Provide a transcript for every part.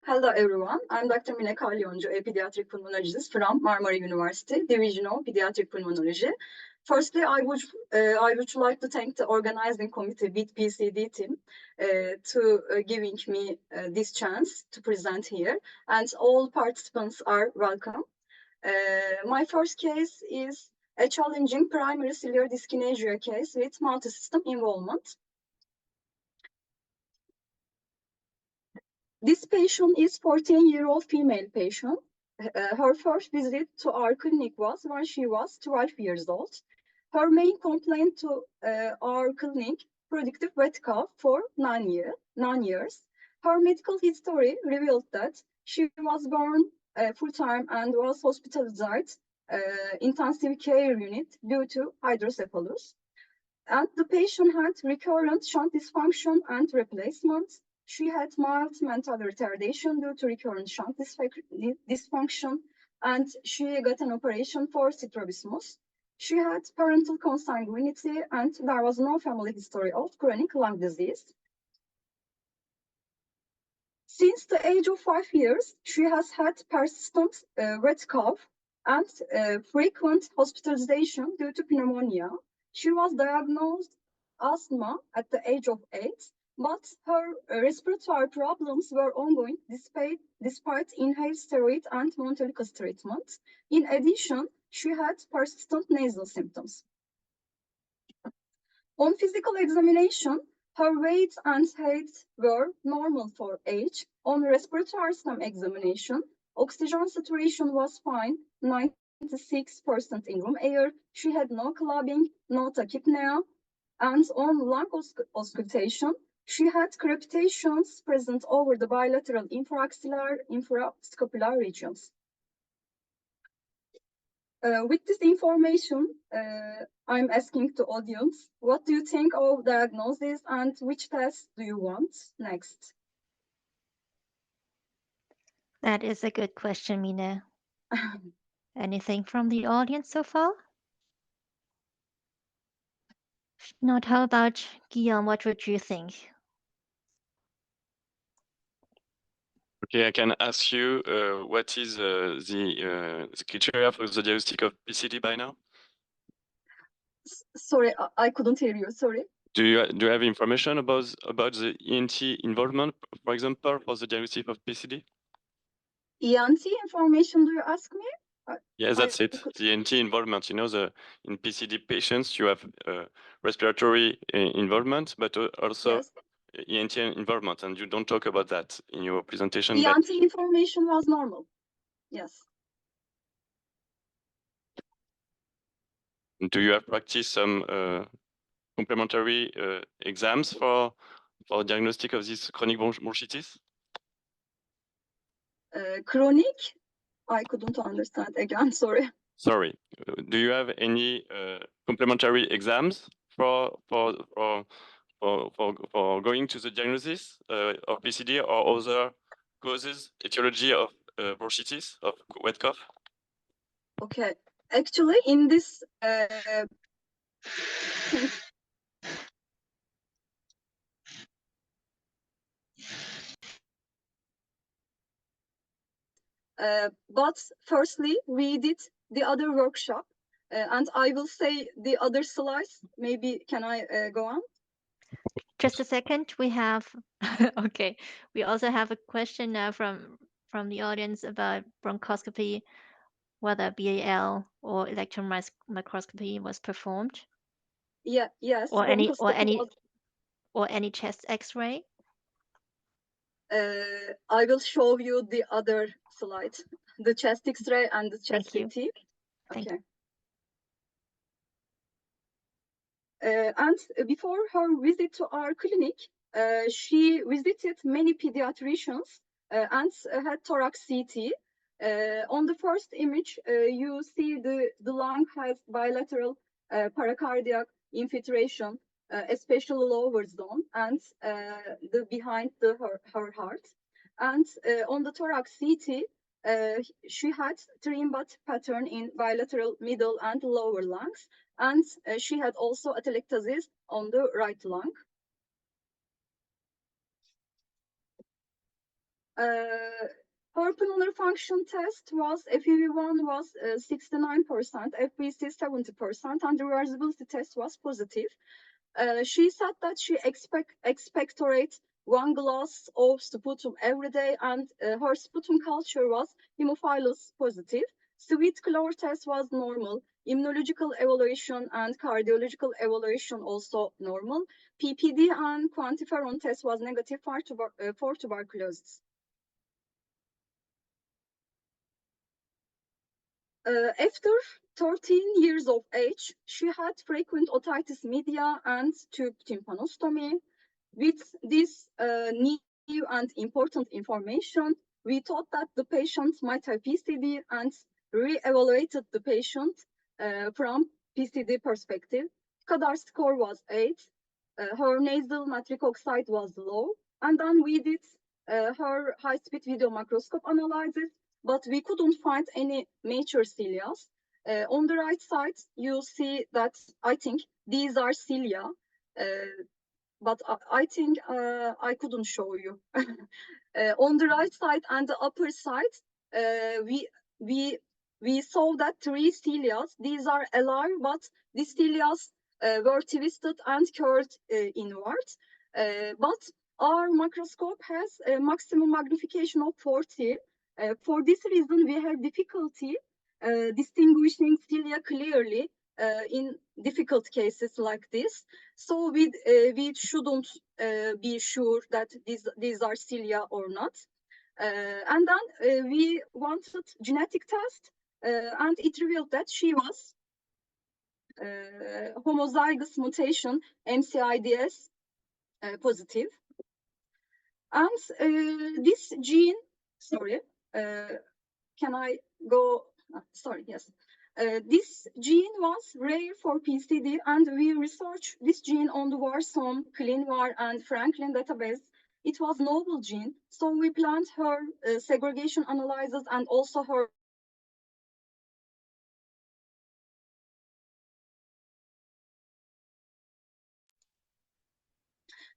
Hello everyone, I'm Dr. Mine Kalyoncu, a pediatric pulmonologist from Marmara University, Division of Pediatric Pulmonology. Firstly, I would like to thank the organizing committee, BEAT PCD team, to giving me this chance to present here, and all participants are welcome. My first case is a challenging primary ciliary dyskinesia case with multi-system involvement. This patient is 14-year-old female patient. Her first visit to our clinic was when she was 12 years old. Her main complaint to our clinic, predictive wet cough for 9 years. Her medical history revealed that she was born full-time and was hospitalized intensive care unit due to hydrocephalus. And the patient had recurrent shunt dysfunction and replacement. She had mild mental retardation due to recurrent shunt dysfunction, and she got an operation for strabismus. She had parental consanguinity, and there was no family history of chronic lung disease. Since the age of 5 years, she has had persistent wet cough and frequent hospitalization due to pneumonia. She was diagnosed asthma at the age of 8, but her respiratory problems were ongoing despite inhaled steroid and montelukast treatment. In addition, she had persistent nasal symptoms. On physical examination, her weight and height were normal for age. On respiratory system examination, oxygen saturation was fine, 96% in room air. She had no clubbing, no tachypnea, and on lung auscultation, she had crepitations present over the bilateral infraaxillary, infrascapular regions. With this information, I'm asking the audience, what do you think of diagnosis and which test do you want next? That is a good question, Mine. Anything from the audience so far? If not, how about Guillaume? What would you think? Okay, I can ask you what is the criteria for the diagnostic of PCD by now? Sorry, I couldn't hear you. Sorry. Do you have information about the ENT involvement, for example, for the diagnostic of PCD? ENT information, do you ask me? Yes, that's it. The ENT involvement. You know, in PCD patients, you have respiratory involvement, but also yes. ENT involvement, and you don't talk about that in your presentation. ENT information was normal. Yes. Do you have practiced some complementary exams for diagnostic of this chronic bronchitis? Chronic? I couldn't understand again, sorry. Sorry. Do you have any complementary exams for going to the diagnosis of PCD or other causes, etiology of bronchitis, of wet cough? Okay. Actually, in this but firstly, we did the other workshop, and I will say the other slides. Maybe can I go on? Just a second. We have okay. We also have a question now from the audience about bronchoscopy, whether BAL or electron microscopy was performed. Yeah. Yes. Or any chest X-ray. I will show you the other slide, the chest X-ray and the chest CT. Okay. And before her visit to our clinic, she visited many pediatricians and had thorax CT. On the first image, you see the lung has bilateral paracardiac infiltration, especially lower zone, and behind her heart. And on the thorax CT, she had three-embed pattern in bilateral middle and lower lungs, and she had also atelectasis on the right lung. Her pulmonary function test was FEV1 was 69%, FVC 70%, and the reversibility test was positive. She said that she expectorates 1 glass of sputum every day, and her sputum culture was hemophilus positive. Sweet chlor test was normal. Immunological evaluation and cardiological evaluation also normal. PPD and quantiferon test was negative for tuberculosis. After 13 years of age, she had frequent otitis media and tube tympanostomy. With this new and important information, we thought that the patient might have PCD and re-evaluated the patient from PCD perspective. CADAR score was 8. Her nasal nitric oxide was low. And then we did her high-speed video microscope analysis, but we couldn't find any major cilia. On the right side, you see that I think these are cilia, but I think I couldn't show you. On the right side and the upper side, we saw that 3 cilia. These are alive, but these cilia were twisted and curved inward. But our microscope has a maximum magnification of 40. For this reason, we have difficulty distinguishing cilia clearly in difficult cases like this. So we shouldn't be sure that these are cilia or not. And then we wanted genetic test, and it revealed that she was homozygous mutation MCIDS positive. And this gene, sorry, can I go? Sorry, yes. This gene was rare for PCD, and we researched this gene on the Warson, ClinVar, and Franklin database. It was novel gene, so we planned her segregation analysis and also her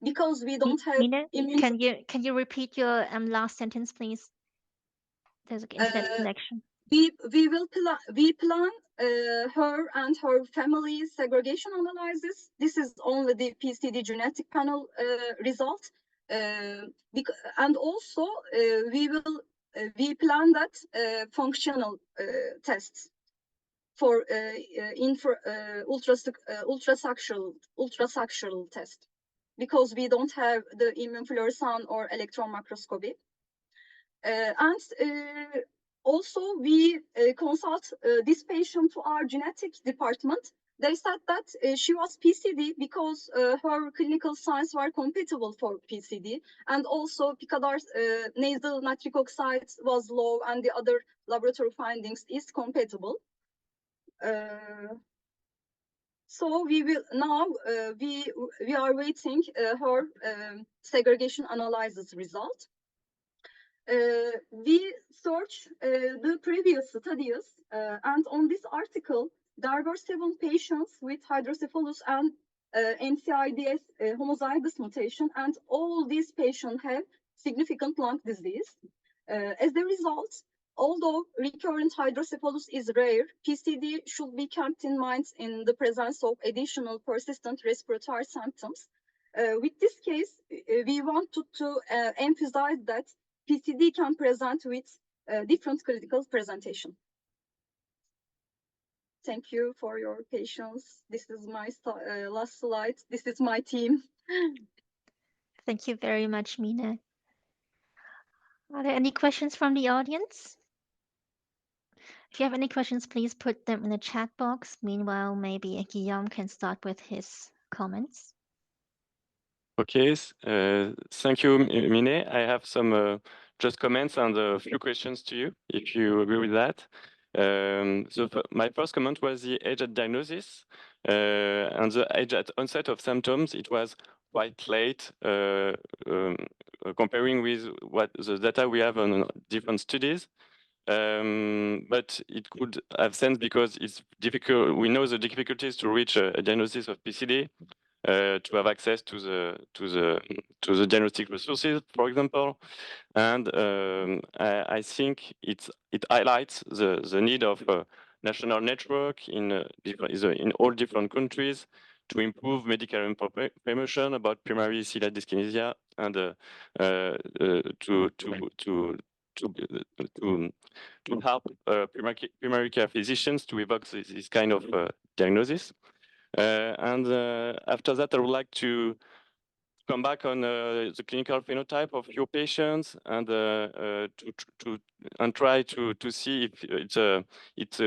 because we don't have Mina, can you repeat your last sentence, please? There's an internet connection. We plan her and her family segregation analysis. This is only the PCD genetic panel result, and also we plan that functional tests for ultrasacral test, because we don't have the immunofluorescence or electron microscopy. And also we consult this patient to our genetic department. They said that she was PCD because her clinical signs were compatible for PCD, and also Picadar's nasal nitric oxide was low, and the other laboratory findings is compatible. So we will now we are waiting her segregation analysis result. We search the previous studies, and on this article, there were 7 patients with hydrocephalus and MCIDS homozygous mutation, and all these patients have significant lung disease. As a result, although recurrent hydrocephalus is rare, PCD should be kept in mind in the presence of additional persistent respiratory symptoms. With this case, we wanted to emphasize that PCD can present with different clinical presentation. Thank you for your patience. This is my last slide. This is my team. Thank you very much, Mina. Are there any questions from the audience? If you have any questions, please put them in the chat box. Meanwhile, maybe Guillaume can start with his comments. Okay, thank you, Mine. I have some just comments and a few questions to you, if you agree with that. So my first comment was the age at diagnosis and the age at onset of symptoms. It was quite late comparing with what the data we have on different studies. But it could have sense because it's difficult. We know the difficulties to reach a diagnosis of PCD. to have access to the diagnostic resources, for example. And I think it highlights the need of a national network in all different countries to improve medical information about primary celiac dyskinesia and to help primary care physicians to evoke this kind of diagnosis. And after that, I would like to come back on the clinical phenotype of your patients and try to see if it's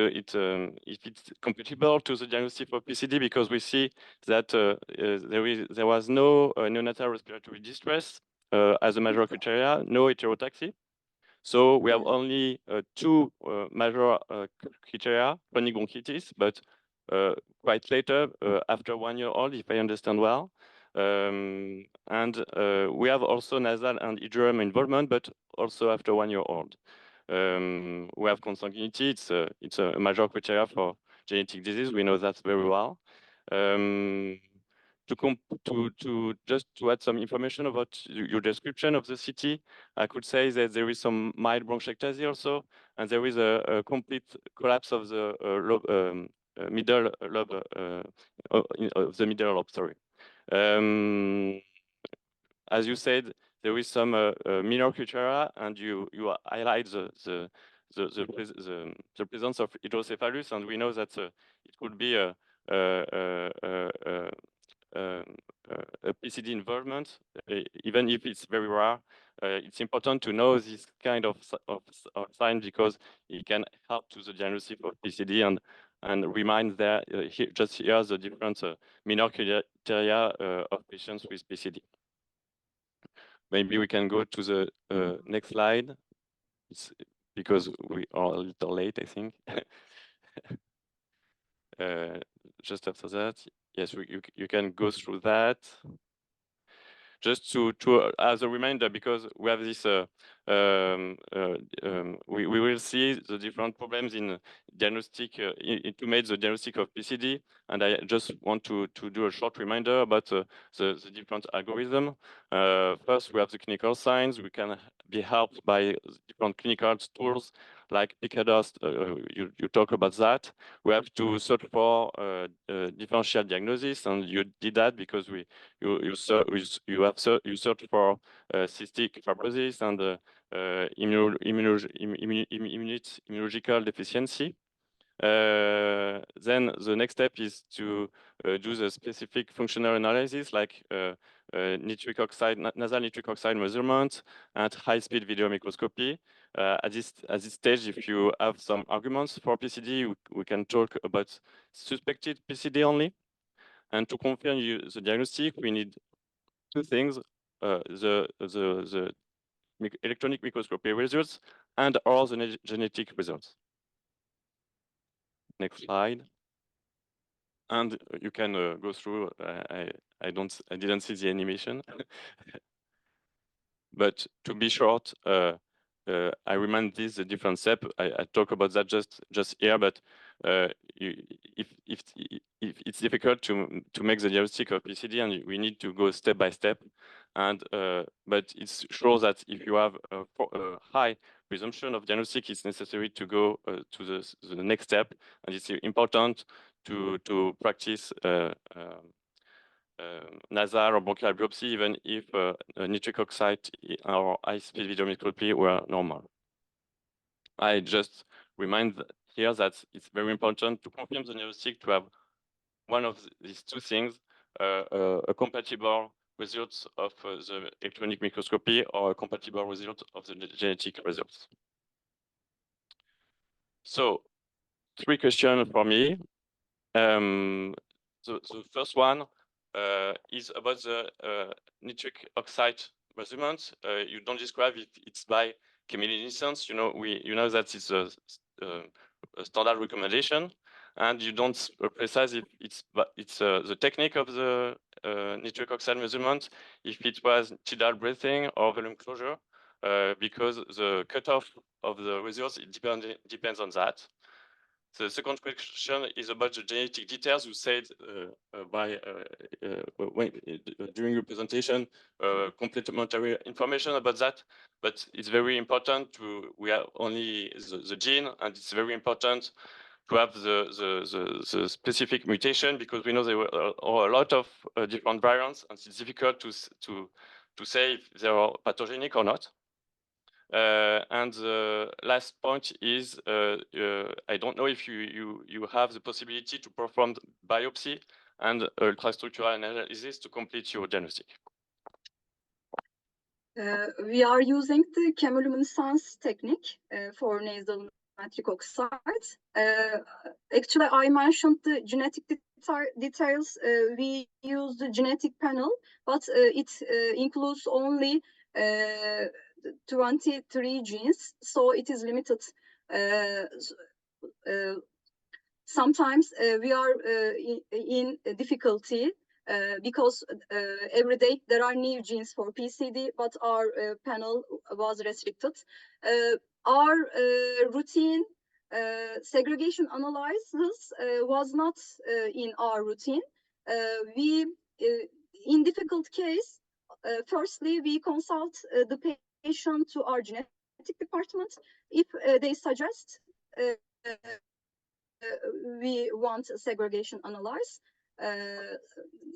compatible to the diagnosis of PCD, because we see that there was no neonatal respiratory distress as a major criteria, no heterotaxy. So we have only two major criteria: chronic bronchitis, but quite later, after 1 year old, if I understand well. And we have also nasal and eardrum involvement, but also after 1 year old. We have consanguinity. It's a major criteria for genetic disease. We know that very well. Just to add some information about your description of the CT, I could say that there is some mild bronchiectasis also, and there is a complete collapse of the middle lobe of the middle lobe. Sorry. As you said, there is some minor criteria, and you highlight the presence of hydrocephalus, and we know that it could be a PCD involvement, even if it's very rare. It's important to know this kind of sign, because it can help to the diagnosis of PCD and remind that just here the different minor criteria of patients with PCD. Maybe we can go to the next slide. It's because we are a little late, I think. Just after that, yes, you can go through that. Just as a reminder, because we have this, we will see the different problems in diagnostic, to make the diagnostic of PCD, and I just want to do a short reminder about the different algorithm. First, we have the clinical signs. We can be helped by different clinical tools like PCADOS. You talk about that. We have to search for differential diagnosis, and you did that because you search for cystic fibrosis and immunological deficiency. Then the next step is to do the specific functional analysis, like nitric oxide, nasal nitric oxide measurement and high-speed video microscopy. At this stage, if you have some arguments for PCD, we can talk about suspected PCD only. And to confirm the diagnostic, we need two things: the electronic microscopy results and all the genetic results. Next slide. And you can go through. I didn't see the animation, but to be short, I remind this the different step. I talk about that just here, but if it's difficult to make the diagnostic of PCD, and we need to go step by step, and but it's sure that if you have a high presumption of diagnostic, it's necessary to go to the next step, and it's important to practice nasal or bronchial biopsy, even if nitric oxide or high-speed video microscopy were normal. I just remind here that it's very important to confirm the diagnostic to have one of these two things: a compatible results of the electronic microscopy or a compatible result of the genetic results. So, 3 questions for me. The first one is about the nitric oxide measurement. You don't describe if it's by chemiluminescence. You know that it's a standard recommendation, and you don't precise if it's the technique of the nitric oxide measurement, if it was tidal breathing or volume closure, because the cutoff of the results, it depends on that. The second question is about the genetic details. You said during your presentation complementary information about that, but it's very important we have only the gene, and it's very important to have the specific mutation, because we know there are a lot of different variants, and it's difficult to say if they are pathogenic or not. And the last point is, I don't know if you have the possibility to perform biopsy and ultrastructural analysis to complete your diagnostic. We are using the chemiluminescence technique for nasal nitric oxide. Actually, I mentioned the genetic details. We use the genetic panel, but it includes only 23 genes, so it is limited. Sometimes we are in difficulty because every day there are new genes for PCD, but our panel was restricted. Our routine segregation analysis was not in our routine. We, in difficult case, firstly, we consult the patient to our genetic department. If they suggest we want segregation analyze,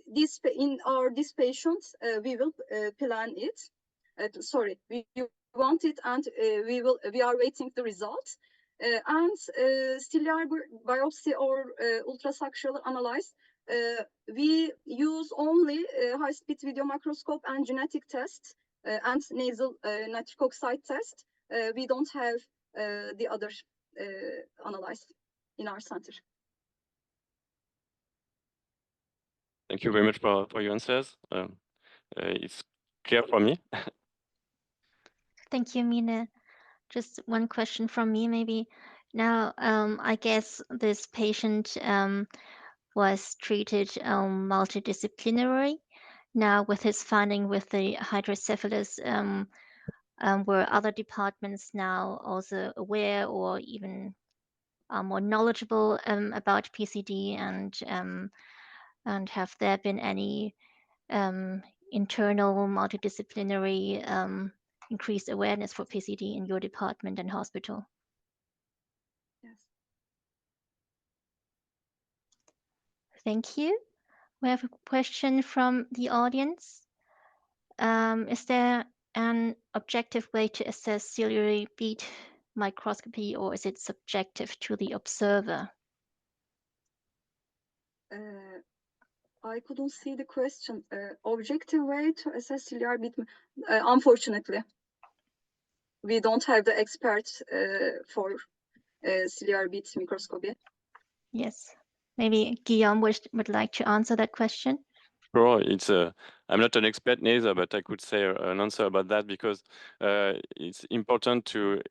this patient we will plan it. Sorry, we want it, and we are waiting the result. And ciliary biopsy or ultrastructural analyze, we use only high-speed video microscope and genetic test and nasal nitric oxide test. We don't have the other analyze in our center. Thank you very much for your answers. It's clear for me. Thank you, Mine. Just one question from me, maybe. Now, I guess this patient was treated multidisciplinary. Now, with his finding with the hydrocephalus, were other departments now also aware or even more knowledgeable about PCD, and have there been any internal multidisciplinary increased awareness for PCD in your department and hospital? Yes. Thank you. We have a question from the audience. Is there an objective way to assess ciliary bead microscopy, or is it subjective to the observer? I couldn't see the question. Objective way to assess ciliary bead. Unfortunately, we don't have the experts for ciliary bead microscopy. Yes. Maybe Guillaume would like to answer that question. Sure, it's I'm not an expert neither, but I could say an answer about that, because it's important to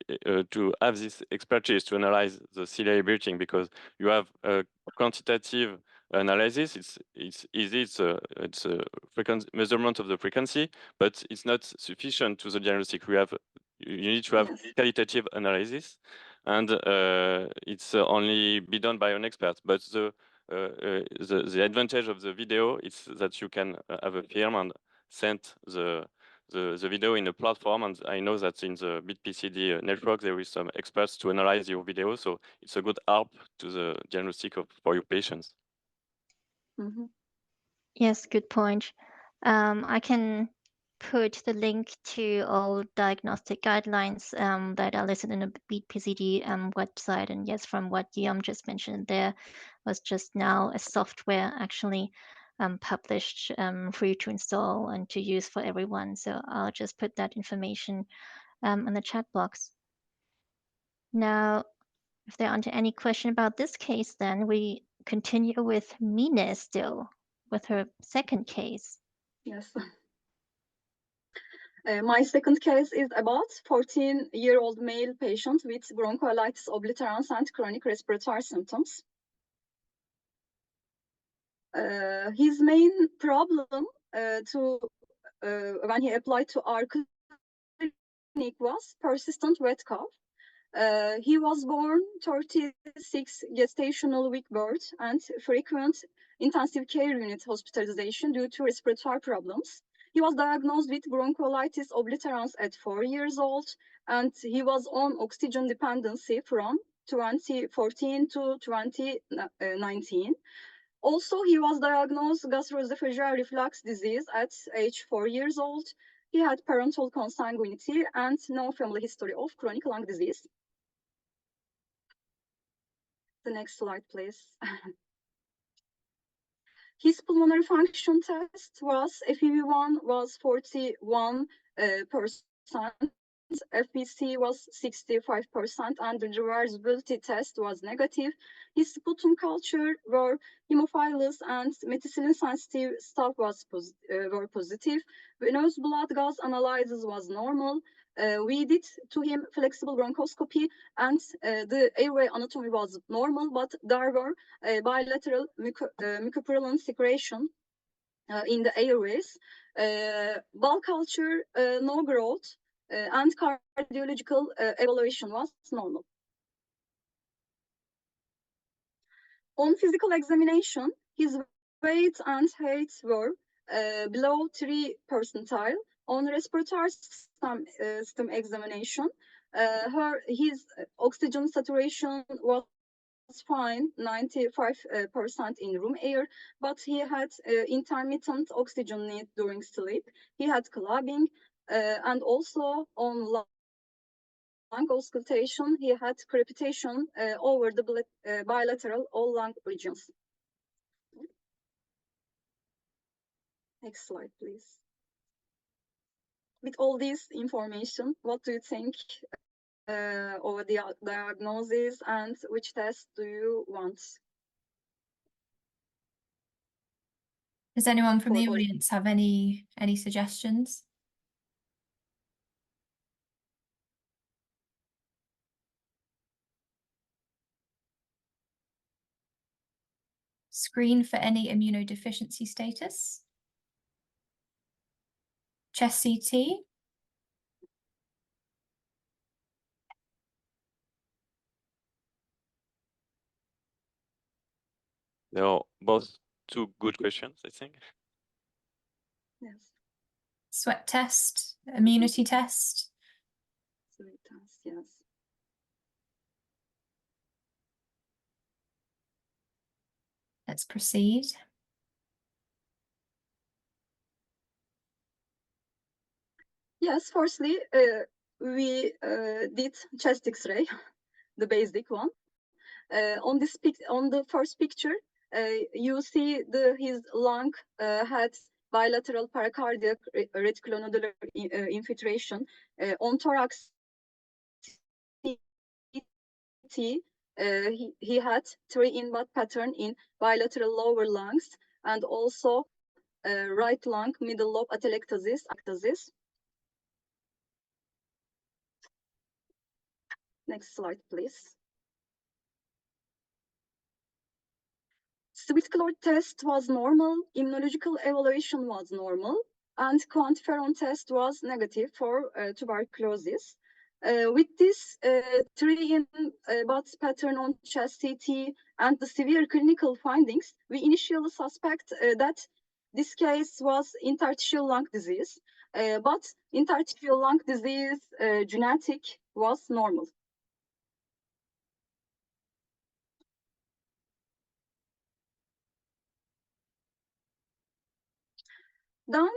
have this expertise to analyze the ciliary beating, because you have a quantitative analysis. It's easy. It's a frequency measurement of the frequency, but it's not sufficient to the diagnostic. You need to have qualitative analysis, and it's only be done by an expert. But the advantage of the video is that you can have a film and send the video in a platform. And I know that in the BEAT PCD network, there is some experts to analyze your video. So it's a good help to the diagnostic for your patients. Mm-hmm. Yes, good point. I can put the link to all diagnostic guidelines that are listed in the BEAT PCD website. And yes, from what Guillaume just mentioned, there was just now a software actually published free to install and to use for everyone. So I'll just put that information in the chat box. Now, if there aren't any question about this case, then we continue with Mine still with her second case. Yes. My second case is about 14-year-old male patient with bronchiolitis obliterans and chronic respiratory symptoms. His main problem when he applied to our clinic was persistent wet cough. He was born 36 gestational week birth and frequent intensive care unit hospitalization due to respiratory problems. He was diagnosed with bronchiolitis obliterans at 4 years old, and he was on oxygen dependency from 2014 to 2019. Also, he was diagnosed gastroesophageal reflux disease at age 4 years old. He had parental consanguinity and no family history of chronic lung disease. The next slide, please. His pulmonary function test was FEV1 was 41%, FVC was 65%, and the reversibility test was negative. His sputum culture were hemophilus and methicillin-sensitive stuff were positive. Venous blood gas analysis was normal. We did to him flexible bronchoscopy, and the airway anatomy was normal, but there were bilateral mucopurulent secretion in the airways. Bowel culture, no growth, and cardiological evaluation was normal. On physical examination, his weight and height were below 3 percentile. On respiratory system examination, his oxygen saturation was fine, 95% in room air, but he had intermittent oxygen need during sleep. He had clubbing, and also on lung auscultation, he had crepitation over the bilateral all lung regions. Next slide, please. With all this information, what do you think over the diagnosis, and which test do you want? Does anyone from the audience have any suggestions? Screen for any immunodeficiency status. Chest CT. They are both two good questions, I think. Yes. Sweat test, immunity test. Sweat test, yes. Let's proceed. Yes, firstly, we did chest X-ray, the basic one. On the first picture, you see his lung had bilateral pericardiac reticulonodular infiltration. On thorax CT, he had 3 in-bud pattern in bilateral lower lungs, and also right lung middle lobe atelectasis. Next slide, please. Sweet chloride test was normal, immunological evaluation was normal, and quantiferon test was negative for tuberculosis. With this 3 in-bud pattern on chest CT and the severe clinical findings, we initially suspect that this case was interstitial lung disease, but interstitial lung disease genetic was normal. Then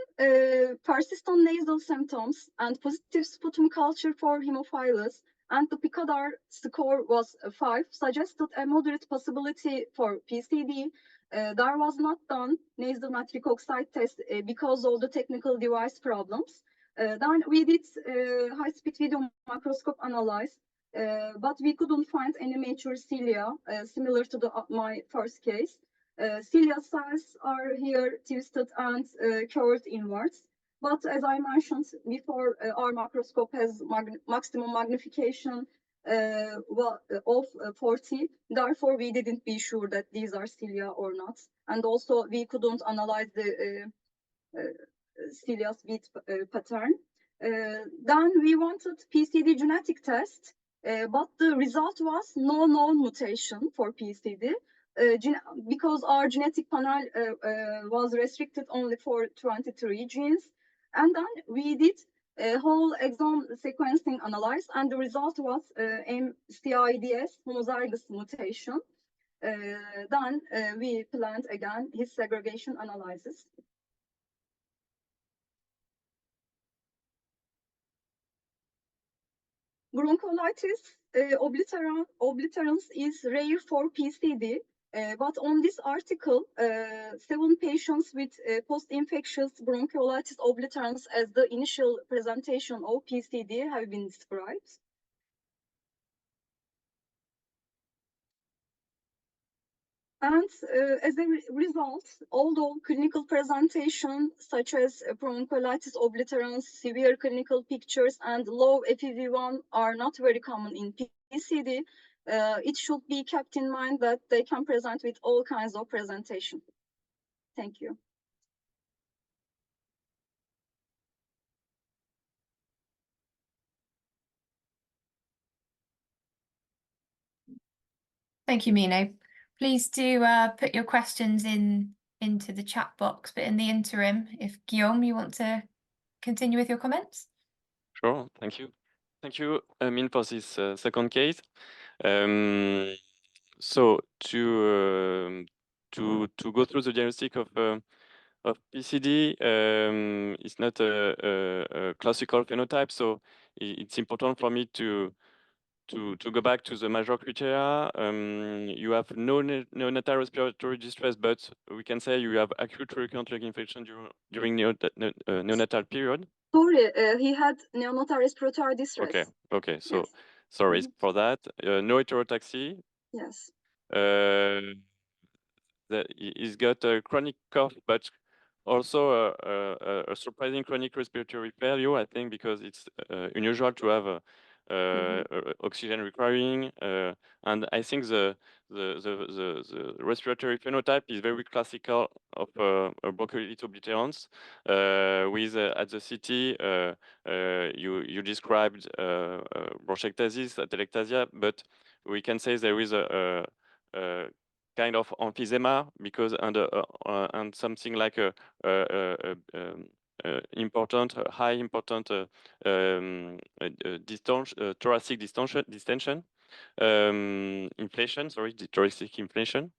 persistent nasal symptoms and positive sputum culture for hemophilus, and the Picadar score was 5, suggested a moderate possibility for PCD. There was not done nasal nitric oxide test because of the technical device problems. Then we did high-speed video microscope analysis, but we couldn't find any mature cilia similar to my first case. Cilia cells are here twisted and curved inwards. But as I mentioned before, our microscope has maximum magnification of 40. Therefore, we didn't be sure that these are cilia or not. And also, we couldn't analyze the cilia's beat pattern. Then we wanted PCD genetic test. but the result was no known mutation for PCD. Because our genetic panel was restricted only for 23 genes. And then we did a whole exome sequencing analysis, and the result was MCIDS homozygous mutation. Then we planned again his segregation analysis. Bronchiolitis obliterans is rare for PCD, but on this article, 7 patients with post-infectious bronchiolitis obliterans as the initial presentation of PCD have been described. And as a result, although clinical presentation such as bronchiolitis obliterans, severe clinical pictures, and low FEV1 are not very common in PCD, it should be kept in mind that they can present with all kinds of presentation. Thank you. Thank you, Mine. Please do put your questions into the chat box, but in the interim, if Guillaume, you want to continue with your comments? Sure, thank you. Thank you, Min, for this second case. So to go through the diagnostic of PCD, it's not a classical phenotype, so it's important for me to go back to the major criteria. You have no neonatal respiratory distress, but we can say you have acute recurrent leg infection during neonatal period. Sorry, he had neonatal respiratory distress. Okay. So yes. Sorry for that. No heterotaxy. Yes. He's got a chronic cough, but also a surprising chronic respiratory failure, I think, because it's unusual to have oxygen requiring, and I think the respiratory phenotype is very classical of bronchiolitis obliterans. With at the CT, you described bronchiectasis, atelectasia, but we can say there is a kind of emphysema because and something like a high important thoracic distension, inflation, sorry, the thoracic inflation.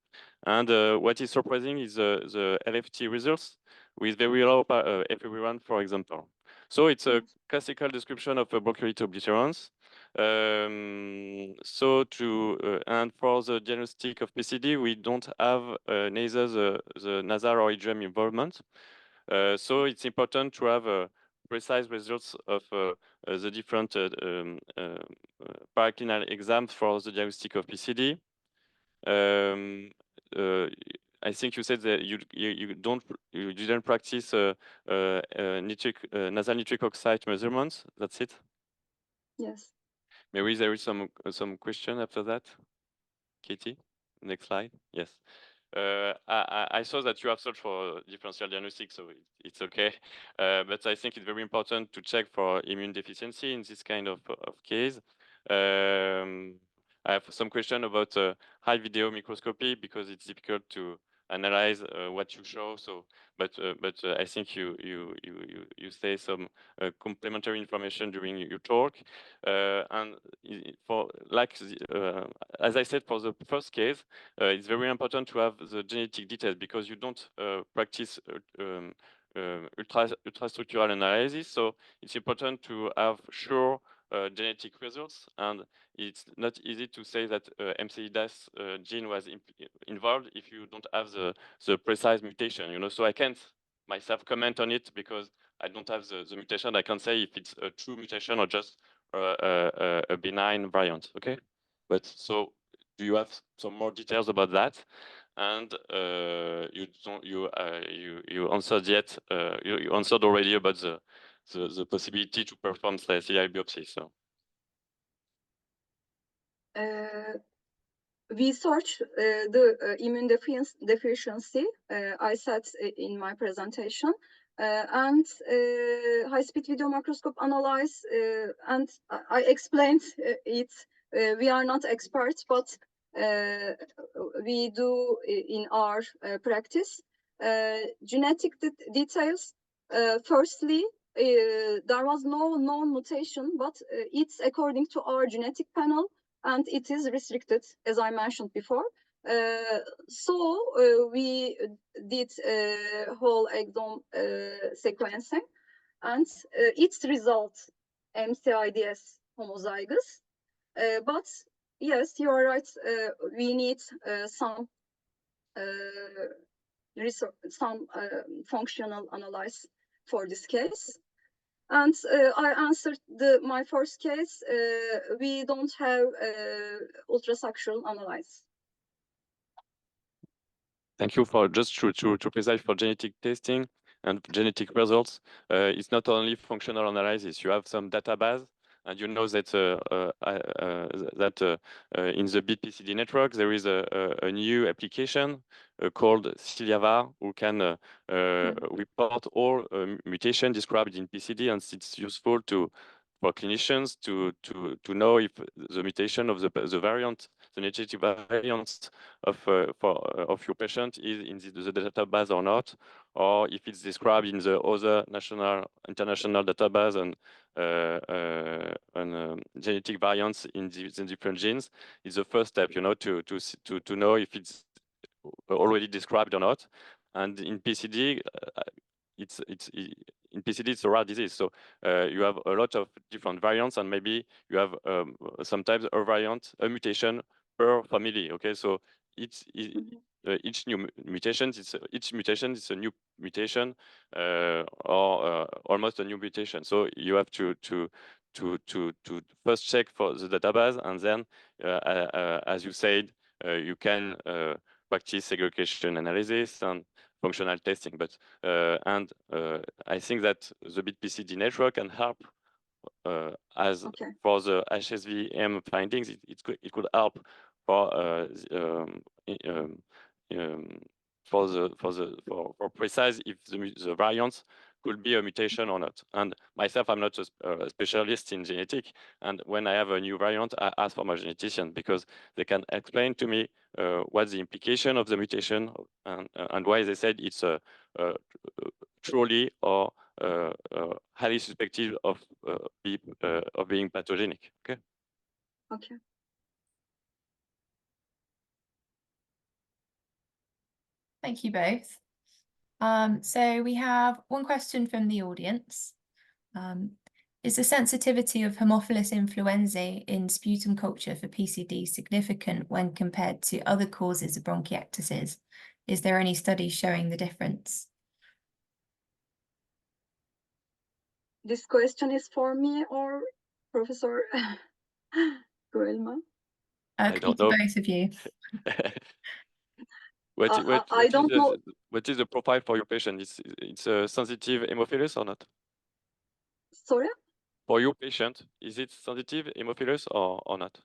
And what is surprising is the LFT results with very low FEV1, for example. So it's a classical description of bronchiolitis obliterans. And for the diagnostic of PCD, we don't have neither the nasal or atrium involvement. So it's important to have precise results of the different paraclinal exams for the diagnostic of PCD. I think you said that you didn't practice nasal nitric oxide measurements. That's it. Yes. Maybe there is some question after that. Katie, next slide. Yes. I saw that you have searched for differential diagnostics, so it's okay. But I think it's very important to check for immune deficiency in this kind of case. I have some question about high video microscopy because it's difficult to analyze what you show. So, but I think you say some complementary information during your talk. And for like as I said, for the first case, it's very important to have the genetic details because you don't practice ultrastructural analysis. So it's important to have sure genetic results, and it's not easy to say that MCIDS gene was involved if you don't have the precise mutation, you know. So I can't myself comment on it because I don't have the mutation. I can't say if it's a true mutation or just a benign variant. Okay, but so do you have some more details about that? And you answered yet. You answered already about the possibility to perform CI biopsy. So we search the immune deficiency. I said in my presentation, and high-speed video microscope analyze, and I explained it we are not experts, but we do in our practice. Genetic details, firstly, there was no known mutation, but it's according to our genetic panel, and it is restricted, as I mentioned before. So we did whole exome sequencing, and its result MCIDS homozygous. But yes, you are right. We need some research, some functional analysis for this case. And I answered my first case. We don't have ultrasexual analysis. Thank you for just to precise for genetic testing and genetic results. It's not only functional analysis. You have some database, and you know that in the BEAT PCD network there is a new application called Ciliava, who can report all mutation described in PCD, and it's useful for clinicians to know if the mutation of the variant, the genetic variant of your patient is in the database or not, or if it's described in the other national, international database and genetic variants in the different genes. Is the first step, you know, to know if it's already described or not. And in PCD, in PCD, it's a rare disease, so you have a lot of different variants, and maybe you have sometimes a variant, a mutation per family. Okay, so each new mutation, each mutation is a new mutation or almost a new mutation. So you have to first check for the database, and then, as you said, you can practice segregation analysis and functional testing. But I think that the BEAT PCD network can help for the HSV-M findings. It could help for precise if the variants could be a mutation or not. And myself, I'm not a specialist in genetic, and when I have a new variant, I ask for my genetician, because they can explain to me what's the implication of the mutation, and why they said it's truly or highly suspected of being pathogenic. Okay. Okay. Thank you both. So we have one question from the audience. Is the sensitivity of Haemophilus influenzae in sputum culture for PCD significant when compared to other causes of bronchiectasis? Is there any studies showing the difference? This question is for me or Professor Guillaume? I don't know. Both of you. I don't know. What is the profile for your patient? It's a sensitive Haemophilus or not? Sorry? For your patient, is it sensitive Haemophilus or not?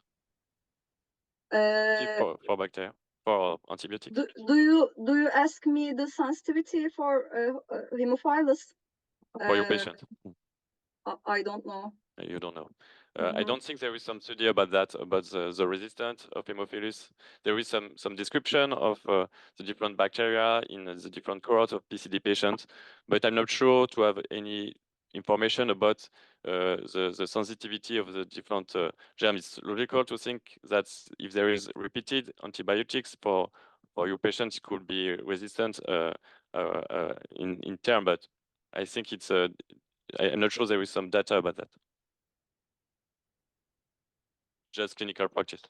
For bacteria, for antibiotics. Do you ask me the sensitivity for Haemophilus? For your patient? I don't know. You don't know. I don't think there is some study about that, about the resistance of Haemophilus. There is some description of the different bacteria in the different cohorts of PCD patients, but I'm not sure to have any information about the sensitivity of the different germs. It's logical to think that if there is repeated antibiotics for your patients, it could be resistant in term, but I think I'm not sure there is some data about that. Just clinical practice.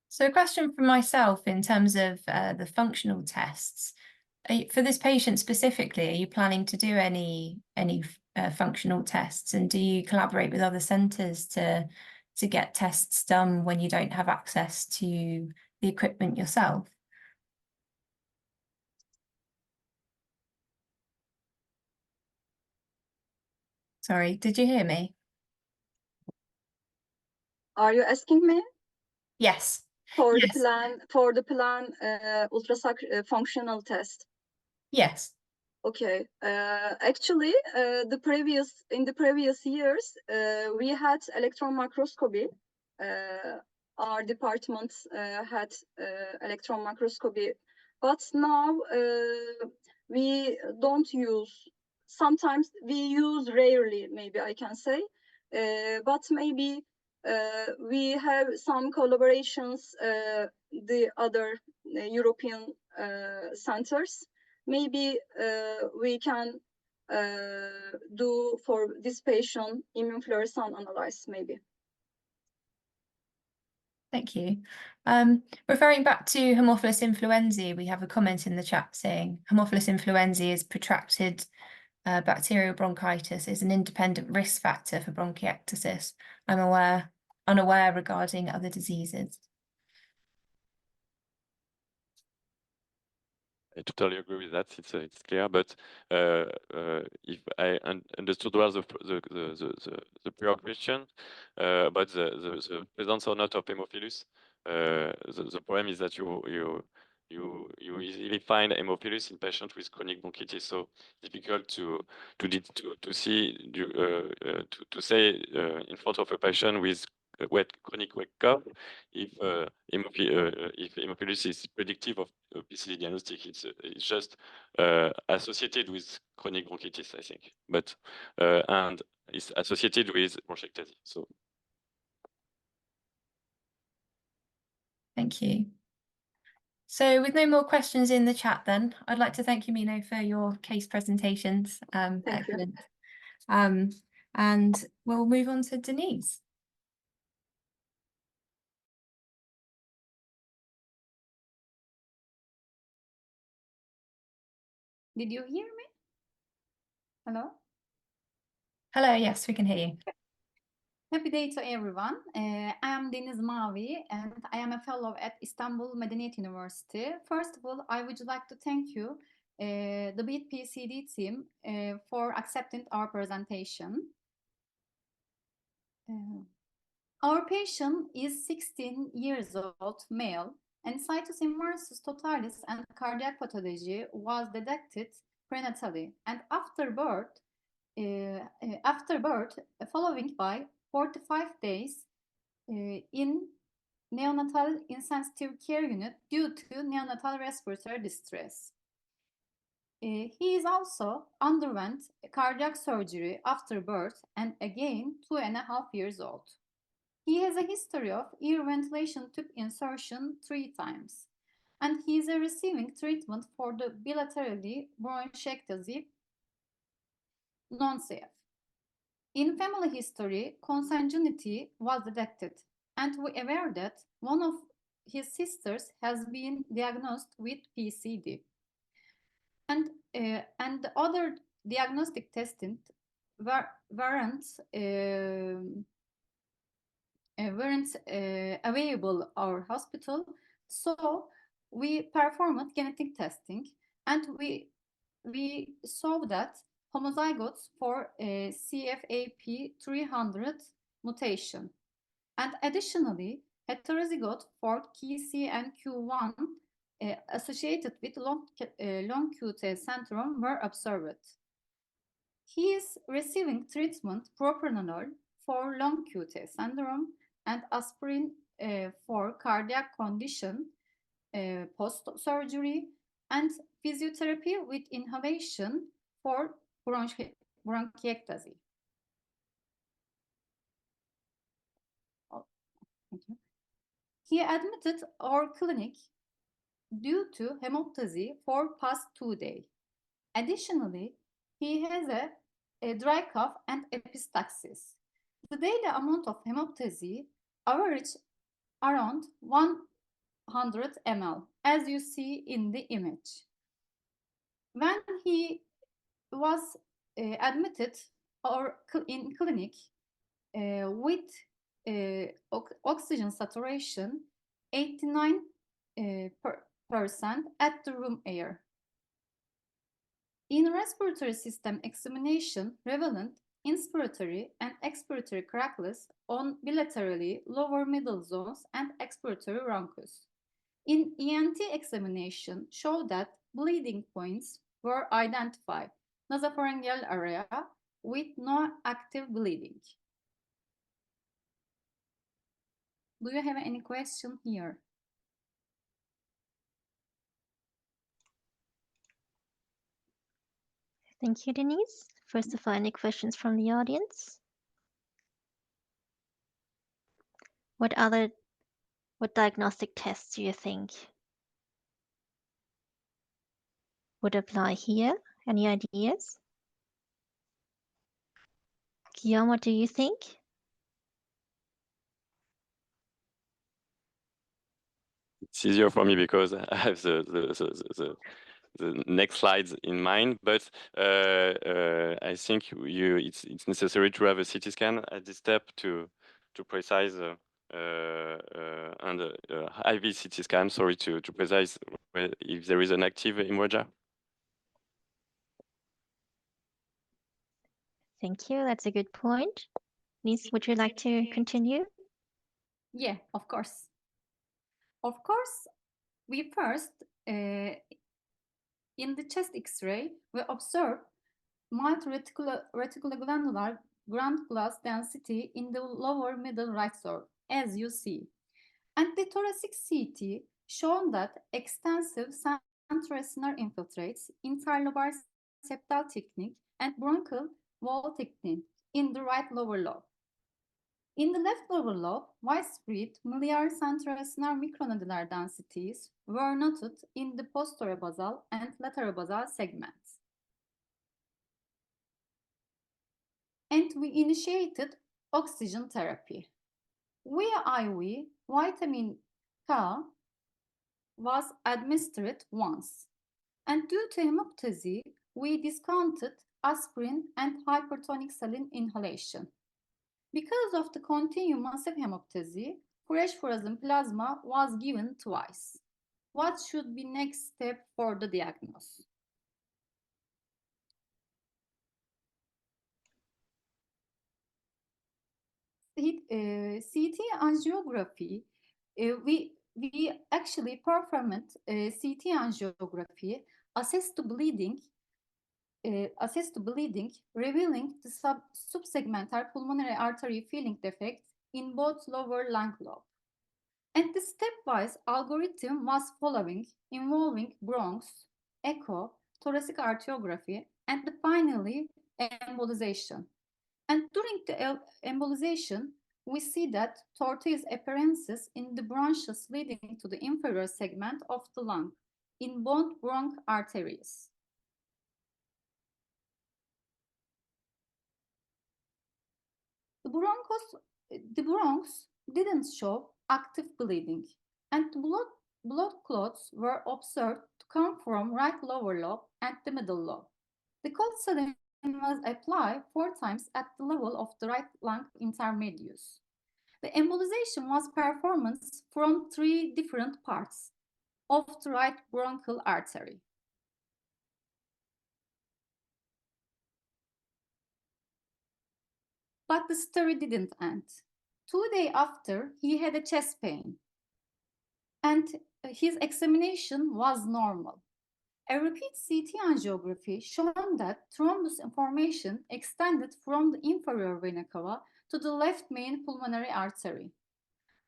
So a question for myself in terms of the functional tests. For this patient specifically, are you planning to do any functional tests, and do you collaborate with other centres to get tests done when you don't have access to the equipment yourself? Sorry, did you hear me? Are you asking me? Yes. For the plan ultrasound functional test. Yes. Okay. Actually, in the previous years, we had electron microscopy. Our department had electron microscopy, but now we don't use. Sometimes we use rarely, maybe I can say, but maybe we have some collaborations the other European centers. Maybe we can do for this patient immunofluorescence analysis, maybe. Thank you. Referring back to Haemophilus influenzae, we have a comment in the chat saying Haemophilus influenzae is protracted bacterial bronchitis is an independent risk factor for bronchiectasis. I'm unaware regarding other diseases. I totally agree with that. It's clear, but if I understood well the prior question about the presence or not of Haemophilus, the problem is that you easily find Haemophilus in patients with chronic bronchitis, so difficult to see to say in front of a patient with chronic wet cough if Haemophilus is predictive of PCD diagnostic. It's just associated with chronic bronchitis, I think, but and it's associated with bronchiectasis. So. Thank you. So with no more questions in the chat then, I'd like to thank you, Mino, for your case presentations. Excellent. And we'll move on to Denise. Did you hear me? Hello? Hello, yes, we can hear you. Happy day to everyone. I am Deniz Mavi and I am a fellow at Istanbul Medeniyet University. First of all, I would like to thank you, the BEAT PCD team, for accepting our presentation. Our patient is 16 years old, male, and situs inversus totalis and cardiac pathology was detected prenatally and after birth, following by 45 days in neonatal intensive care unit due to neonatal respiratory distress. He is also underwent cardiac surgery after birth and again 2.5 years old. He has a history of ear ventilation tube insertion 3 times, and he is receiving treatment for the bilaterally bronchiectasis non-CF. In family history, consanguinity was detected, and we are aware that one of his sisters has been diagnosed with PCD. And the other diagnostic testing weren't available our hospital, so we performed genetic testing, and we saw that homozygotes for CFAP 300 mutation, and additionally heterozygote for KCNQ1 associated with long QT syndrome were observed. He is receiving treatment propranolol for long QT syndrome and aspirin for cardiac condition post-surgery, and physiotherapy with inhalation for bronchiectasis. Oh, thank you. He admitted our clinic due to hemoptysis for past 2 days. Additionally, he has a dry cough and epistaxis. The daily amount of hemoptysis average around 100 ml, as you see in the image. When he was admitted or in clinic with oxygen saturation 89% at the room air. In respiratory system examination, prevalent inspiratory and expiratory crackles on bilaterally lower middle zones and expiratory bronchus. In ENT examination, show that bleeding points were identified. Nasopharyngeal area with no active bleeding. Do you have any question here? Thank you, Denise. First of all, any questions from the audience? What diagnostic tests do you think would apply here? Any ideas? Guillaume, what do you think? It's easier for me because I have the next slides in mind, but I think it's necessary to have a CT scan at this step to precise and IV CT scan, sorry, to precise if there is an active hemorrhage. Thank you. That's a good point. Denise, would you like to continue? Yeah, of course. Of course, we first, in the chest X-ray, we observe mild reticularangular ground glass density in the lower middle right third, as you see. And the thoracic CT shown that extensive centroacinar infiltrates, interlobar septal technique, and bronchial wall technique in the right lower lobe. In the left lower lobe, widespread miliar centroacinar micronodular densities were noted in the posterobasal and laterobasal segments. And we initiated oxygen therapy. Via IV, vitamin K was administered once. And due to hemoptysis, we discounted aspirin and hypertonic saline inhalation. Because of the continued massive hemoptysis, fresh frozen plasma was given twice. What should be next step for the diagnosis? CT angiography, we actually performed CT angiography, assess the bleeding, revealing the subsegmental pulmonary artery filling defects in both lower lung lobe. And the stepwise algorithm was following, involving bronchs, echo, thoracic arteriography, and finally embolization. And during the embolization, we see that tortuous appearances in the branches leading to the inferior segment of the lung in both bronch arteries. The bronchs didn't show active bleeding, and blood clots were observed to come from right lower lobe and the middle lobe. The cold saline was applied 4 times at the level of the right lung intermedius. The embolization was performed from 3 different parts of the right bronchial artery. But the story didn't end. 2 days after, he had a chest pain, and his examination was normal. A repeat CT angiography showed that thrombus formation extended from the inferior vena cava to the left main pulmonary artery.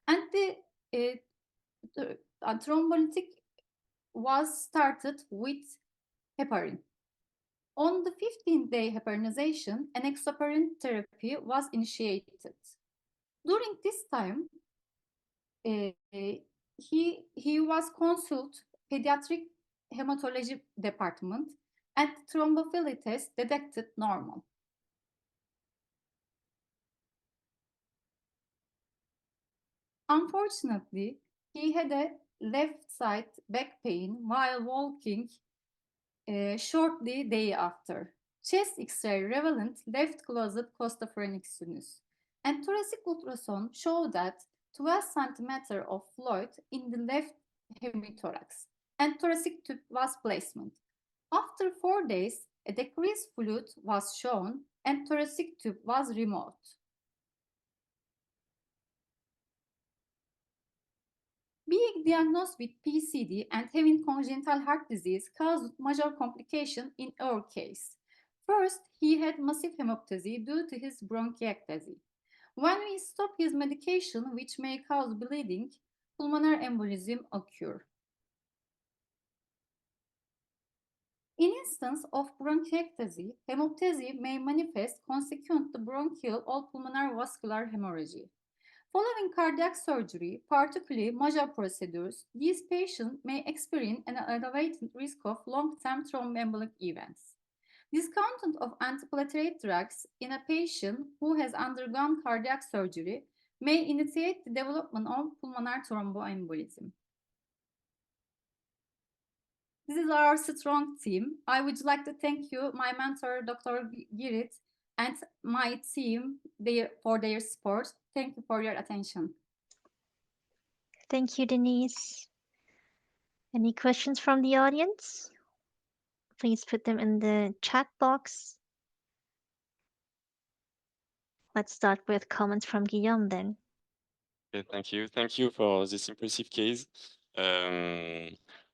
And the thrombolytic was started with heparin. On the 15th-day heparinization, an enoxaparin therapy was initiated. During this time, he was consulted Paediatric Hematology Department, and thrombophily test detected normal. Unfortunately, he had a left side back pain while walking shortly day after. Chest X-ray revealed left closet costophrenic sinus, and thoracic ultrasound showed that 12 cm of fluid in the left hemithorax, and thoracic tube was placement. After 4 days, a decreased fluid was shown, and thoracic tube was removed. Being diagnosed with PCD and having congenital heart disease caused major complication in our case. First, he had massive hemoptysis due to his bronchiectasis. When we stop his medication, which may cause bleeding, pulmonary embolism occur. In instance of bronchiectasis, hemoptysis may manifest consequent to bronchial or pulmonary vascular hemorrhage. Following cardiac surgery, particularly major procedures, these patients may experience an elevated risk of long-term thromboembolic events. Discontent of antiplatelet drugs in a patient who has undergone cardiac surgery may initiate the development of pulmonary thromboembolism. This is our strong team. I would like to thank you, my mentor, Dr. Girit, and my team for their support. Thank you for your attention. Thank you, Denise. Any questions from the audience? Please put them in the chat box. Let's start with comments from Guillaume then. Okay, thank you. Thank you for this impressive case.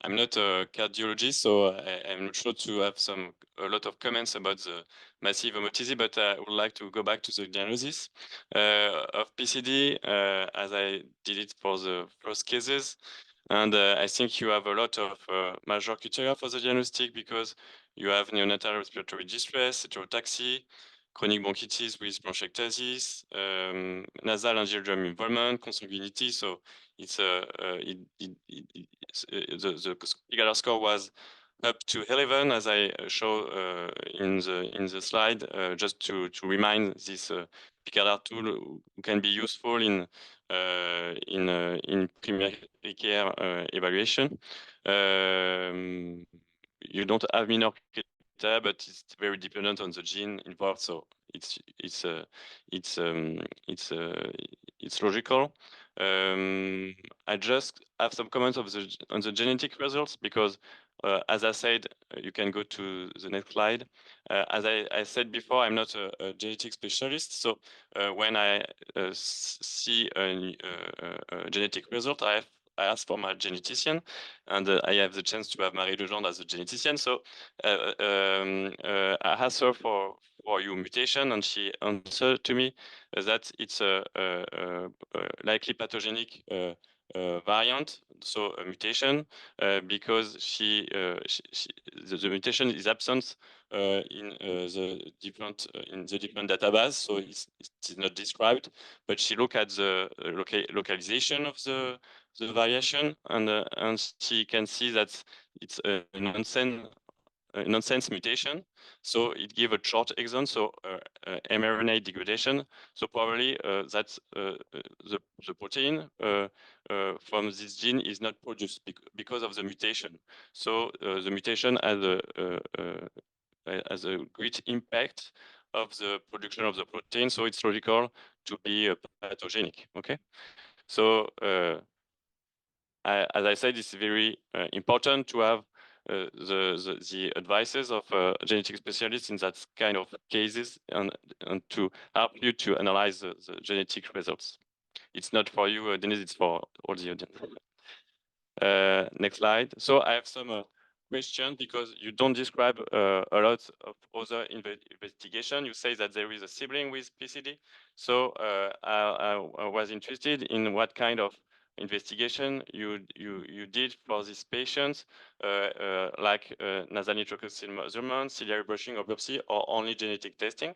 I'm not a cardiologist, so I'm not sure to have a lot of comments about the massive hemoptysis, but I would like to go back to the diagnosis of PCD as I did it for the first cases. And I think you have a lot of major criteria for the diagnostic because you have neonatal respiratory distress, heterotaxy, chronic bronchitis with bronchiectasis, nasal and eardrum involvement, consanguinity. So it's the Picador score was up to 11, as I show in the slide, just to remind this Picador tool can be useful in primary care evaluation. You don't have minor criteria, but it's very dependent on the gene involved, so it's logical. I just have some comments on the genetic results because, as I said, you can go to the next slide. As I said before, I'm not a genetic specialist, so when I see a genetic result, I ask for my genetician, and I have the chance to have Marie Legendre as a genetician. So I asked her for your mutation, and she answered to me that it's a likely pathogenic variant, so a mutation, because the mutation is absent in the different database, so it's not described. But she looked at the localization of the variation, and she can see that it's a nonsense mutation, so it gives a short exon, so mRNA degradation. So probably that's the protein from this gene is not produced because of the mutation. So the mutation has a great impact of the production of the protein, so it's logical to be pathogenic. Okay, so as I said, it's very important to have the advices of genetic specialists in that kind of cases and to help you to analyze the genetic results. It's not for you, Denise, it's for all the audience. Next slide. So I have some questions because you don't describe a lot of other investigation. You say that there is a sibling with PCD. So I was interested in what kind of investigation you did for these patients, like nasal nitrococcygeal measurement, ciliary brushing, or biopsy, or only genetic testing.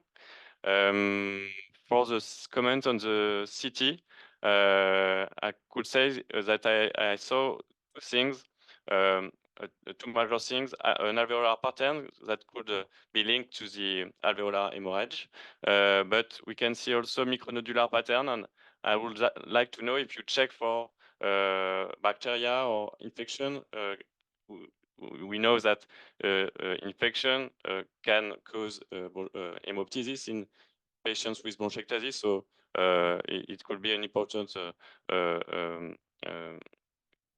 For the comment on the CT, I could say that I saw things, two major things, an alveolar pattern that could be linked to the alveolar hemorrhage, but we can see also micronodular pattern, and I would like to know if you check for bacteria or infection. We know that infection can cause hemoptysis in patients with bronchiectasis, so it could be an important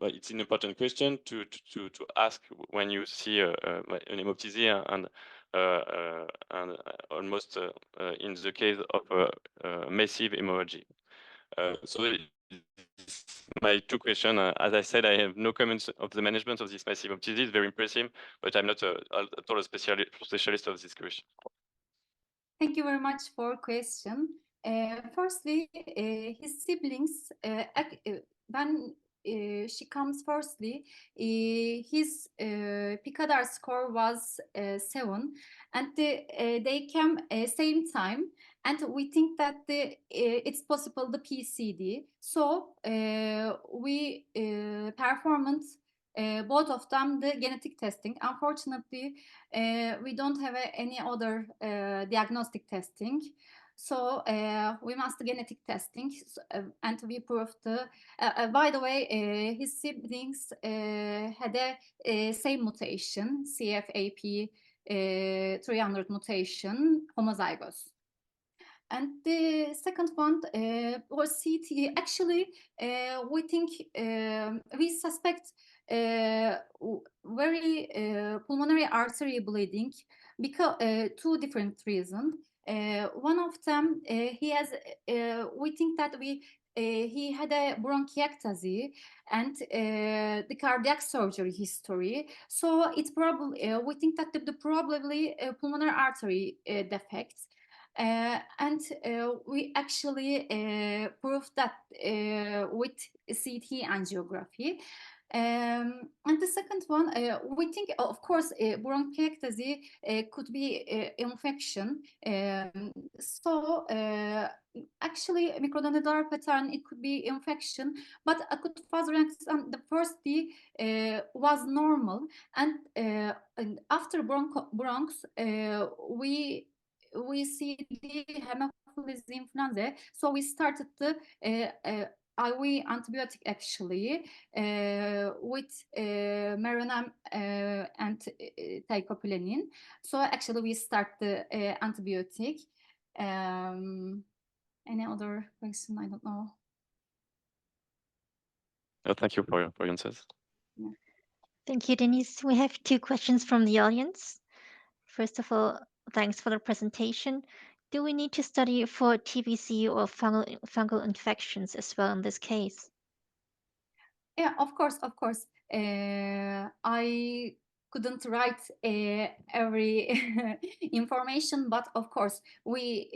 but it's an important question to ask when you see an hemoptysis and almost in the case of massive hemorrhage. So my two questions. As I said, I have no comments of the management of this massive disease. It's very impressive, but I'm not at all a specialist of this question. Thank you very much for question. Firstly, his siblings, when she comes firstly, his PCD score was 7, and they came same time, and we think that it's possible the PCD. So we performed both of them the genetic testing. Unfortunately, we don't have any other diagnostic testing. So we must genetic testing, and we proved by the way, his siblings had a same mutation, CFAP 300 mutation, homozygous. And the second one was CT. Actually, we think we suspect very pulmonary artery bleeding because two different reasons. One of them, he has. We think that he had a bronchiectasis and the cardiac surgery history. So it's probably we think that the probably pulmonary artery defects. And we actually proved that with CT angiography. And the second one, we think, of course, bronchiectasis could be infection. So actually, micronodular pattern, it could be infection, but acute phase the first D was normal, and after bronchs, we see the Haemophilus influenzae, so we started the IV antibiotic actually with Maronam and teicoplanin. So actually we start the antibiotic. Any other question? I don't know. Thank you for your answers. Yeah. Thank you, Denise. We have two questions from the audience. First of all, thanks for the presentation. Do we need to study for TBC or fungal infections as well in this case? Yeah, of course, of course. I couldn't write every information, but of course we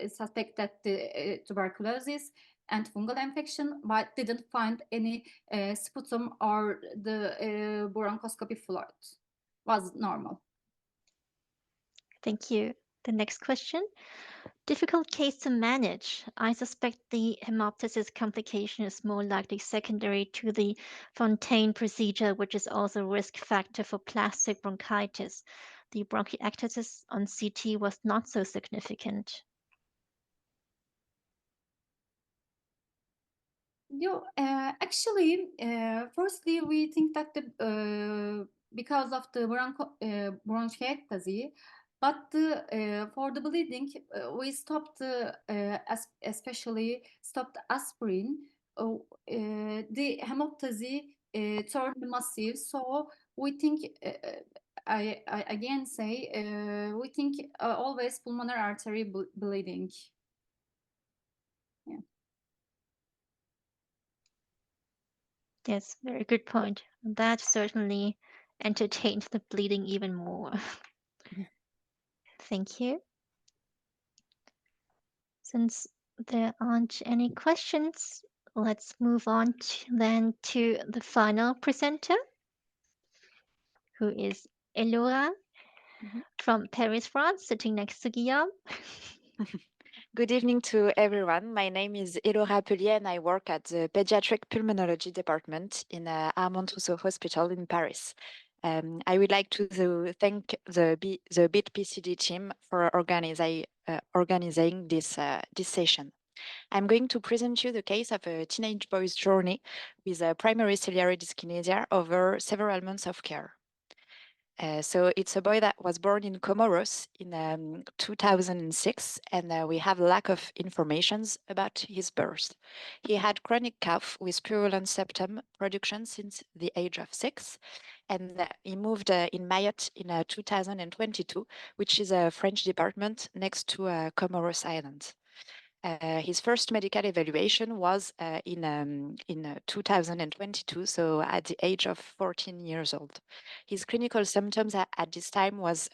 suspect that the tuberculosis and fungal infection, but didn't find any sputum or the bronchoscopy fluid was normal. Thank you. The next question. Difficult case to manage. I suspect the hemoptysis complication is more likely secondary to the Fontaine procedure, which is also a risk factor for plastic bronchitis. The bronchiectasis on CT was not so significant. Actually, firstly, we think that the because of the bronchiectasis, but for the bleeding, we stopped, especially stopped aspirin. The hemoptysis turned massive, so we think. I again say we think always pulmonary artery bleeding. Yeah. Yes, very good point. That certainly entertained the bleeding even more. Thank you. Since there aren't any questions, let's move on then to the final presenter, who is Elora from Paris, France, sitting next to Guillaume. Good evening to everyone. My name is Elora Pellier and I work at the Paediatric Pulmonology Department in Armand Trousseau Hospital in Paris. I would like to thank the BEAT PCD team for organizing this session. I'm going to present you the case of a teenage boy's journey with a primary ciliary dyskinesia over several months of care. So it's a boy that was born in Comoros in 2006, and we have lack of information about his birth. He had chronic cough with purulent septum production since the age of 6, and he moved in Mayotte in 2022, which is a French department next to Comoros Island. His first medical evaluation was in 2022, so at the age of 14 years old. His clinical symptoms at this time was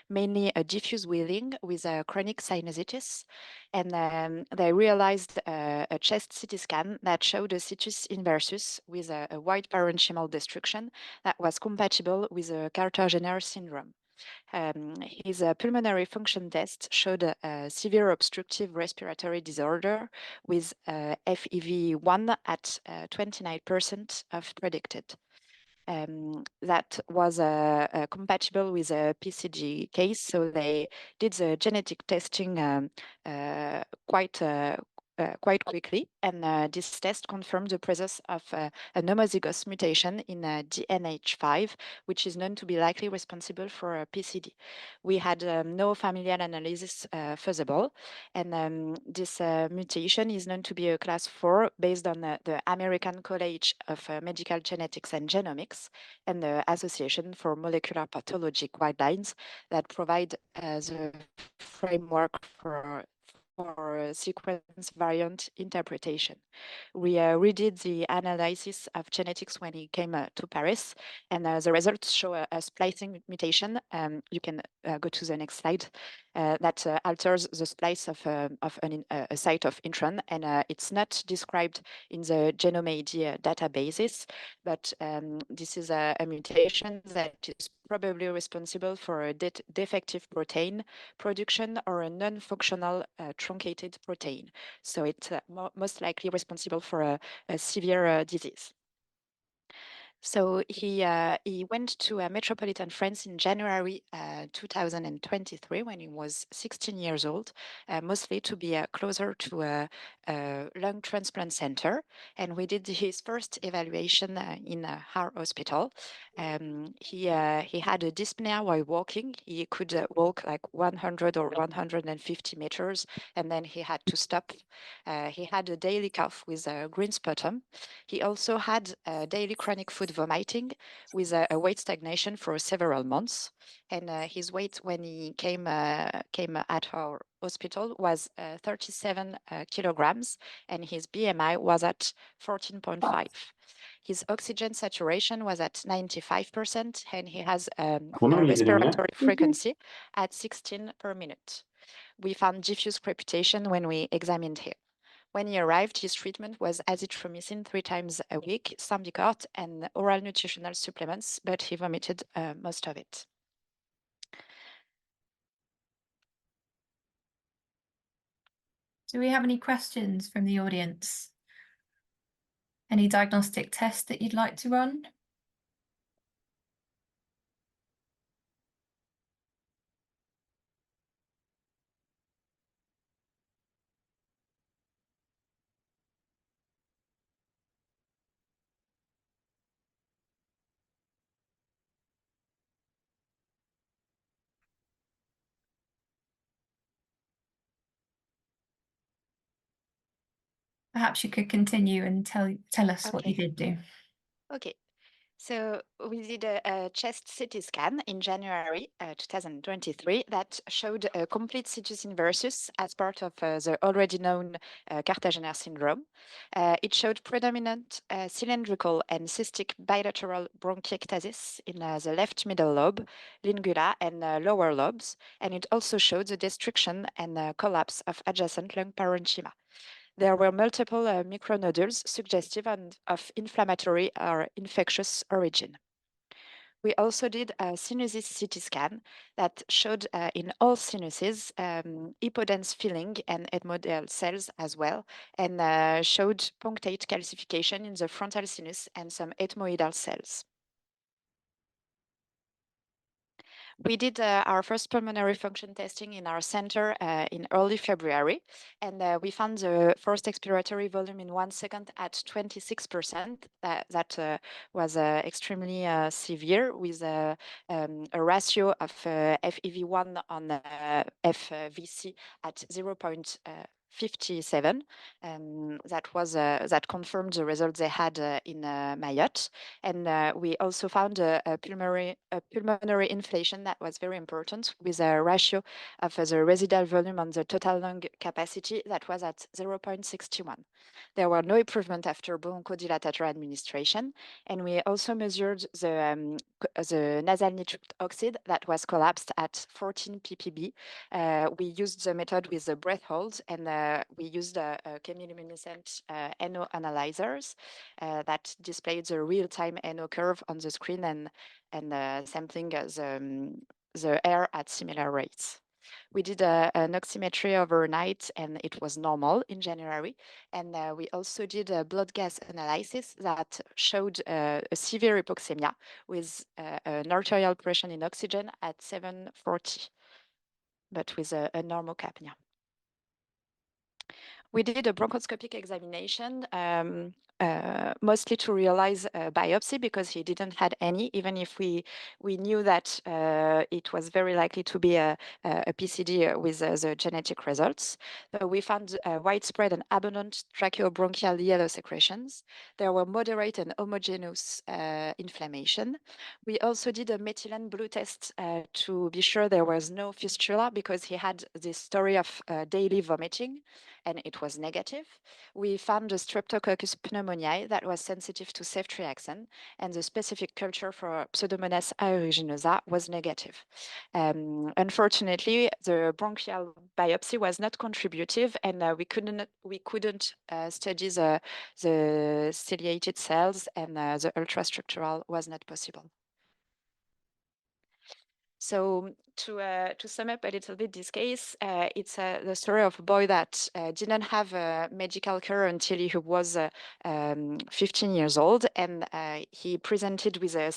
mainly a diffuse wheezing with a chronic sinusitis, and they realized a chest CT scan that showed a situs inversus with a wide parenchymal destruction that was compatible with a Carter-Jenner syndrome. His pulmonary function test showed a severe obstructive respiratory disorder with FEV1 at 29% of predicted. That was compatible with a PCD case, so they did the genetic testing quite quickly, and this test confirmed the presence of an homozygous mutation in DNH5, which is known to be likely responsible for PCD. We had no familial analysis feasible, and this mutation is known to be a class 4 based on the American College of Medical Genetics and Genomics and the Association for Molecular Pathology guidelines that provide the framework for sequence variant interpretation. We redid the analysis of genetics when he came to Paris, and the results show a splicing mutation. You can go to the next slide. That alters the splice of a site of intron, and it's not described in the GenomeAD databases, but this is a mutation that is probably responsible for a defective protein production or a non-functional truncated protein. So it's most likely responsible for a severe disease. So he went to metropolitan France in January 2023 when he was 16 years old, mostly to be closer to a lung transplant center. And we did his first evaluation in our hospital. He had a dyspnea while walking. He could walk like 100 or 150 meters, and then he had to stop. He had a daily cough with a green sputum. He also had daily chronic food vomiting with a weight stagnation for several months. And his weight when he came at our hospital was 37 kilograms, and his BMI was at 14.5. His oxygen saturation was at 95%, and he has a respiratory frequency at 16 per minute. We found diffuse crepitation when we examined him. When he arrived, his treatment was azithromycin 3 times a week, Symbicort, and oral nutritional supplements, but he vomited most of it. Do we have any questions from the audience? Any diagnostic tests that you'd like to run? Perhaps you could continue and tell us what you did do. Okay. So we did a chest CT scan in January 2023 that showed a complete situs inversus as part of the already known Carter-Jenner syndrome. It showed predominant cylindrical and cystic bilateral bronchiectasis in the left middle lobe, lingula, and lower lobes, and it also showed the destruction and collapse of adjacent lung parenchyma. There were multiple micronodules suggestive of inflammatory or infectious origin. We also did a sinuses CT scan that showed in all sinuses hypodense filling and ethmoidal cells as well, and showed punctate calcification in the frontal sinus and some ethmoidal cells. We did our first pulmonary function testing in our center in early February, and we found the first expiratory volume in 1 second at 26%. That was extremely severe, with a ratio of FEV1 on FVC at 0.8. 57. That confirmed the results they had in Mayotte. And we also found a pulmonary inflation that was very important, with a ratio of the residual volume on the total lung capacity that was at 0.61. There were no improvement after bronchodilatator administration. And we also measured the nasal nitric oxide that was collapsed at 14 ppb. We used the method with the breath hold, and we used chemiluminescent NO analyzers that displayed the real-time NO curve on the screen and sampling the air at similar rates. We did an oximetry overnight, and it was normal in January. And we also did a blood gas analysis that showed a severe hypoxemia with an arterial pressure in oxygen at 740, but with a normocapnia. We did a bronchoscopic examination, mostly to realize a biopsy, because he didn't had any, even if we knew that it was very likely to be a PCD with the genetic results. So we found widespread and abundant tracheobronchial yellow secretions. There were moderate and homogeneous inflammation. We also did a methylene blue test to be sure there was no fistula, because he had this story of daily vomiting, and it was negative. We found a Streptococcus pneumoniae that was sensitive to ceftriaxone, and the specific culture for Pseudomonas aeruginosa was negative. Unfortunately, the bronchial biopsy was not contributive, and we couldn't study the ciliated cells, and the ultrastructural was not possible. So to sum up a little bit this case, it's the story of a boy that didn't have medical care until he was 15 years old, and he presented with a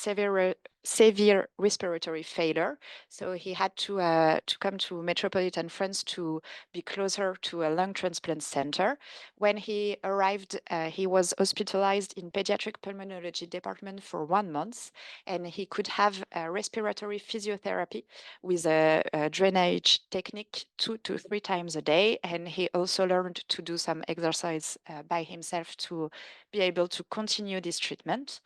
severe respiratory failure. So he had to come to metropolitan France to be closer to a lung transplant center. When he arrived, he was hospitalized in Paediatric Pulmonology department for 1 month, and he could have respiratory physiotherapy with a drainage technique 2 to 3 times a day. And he also learned to do some exercise by himself to be able to continue this treatment.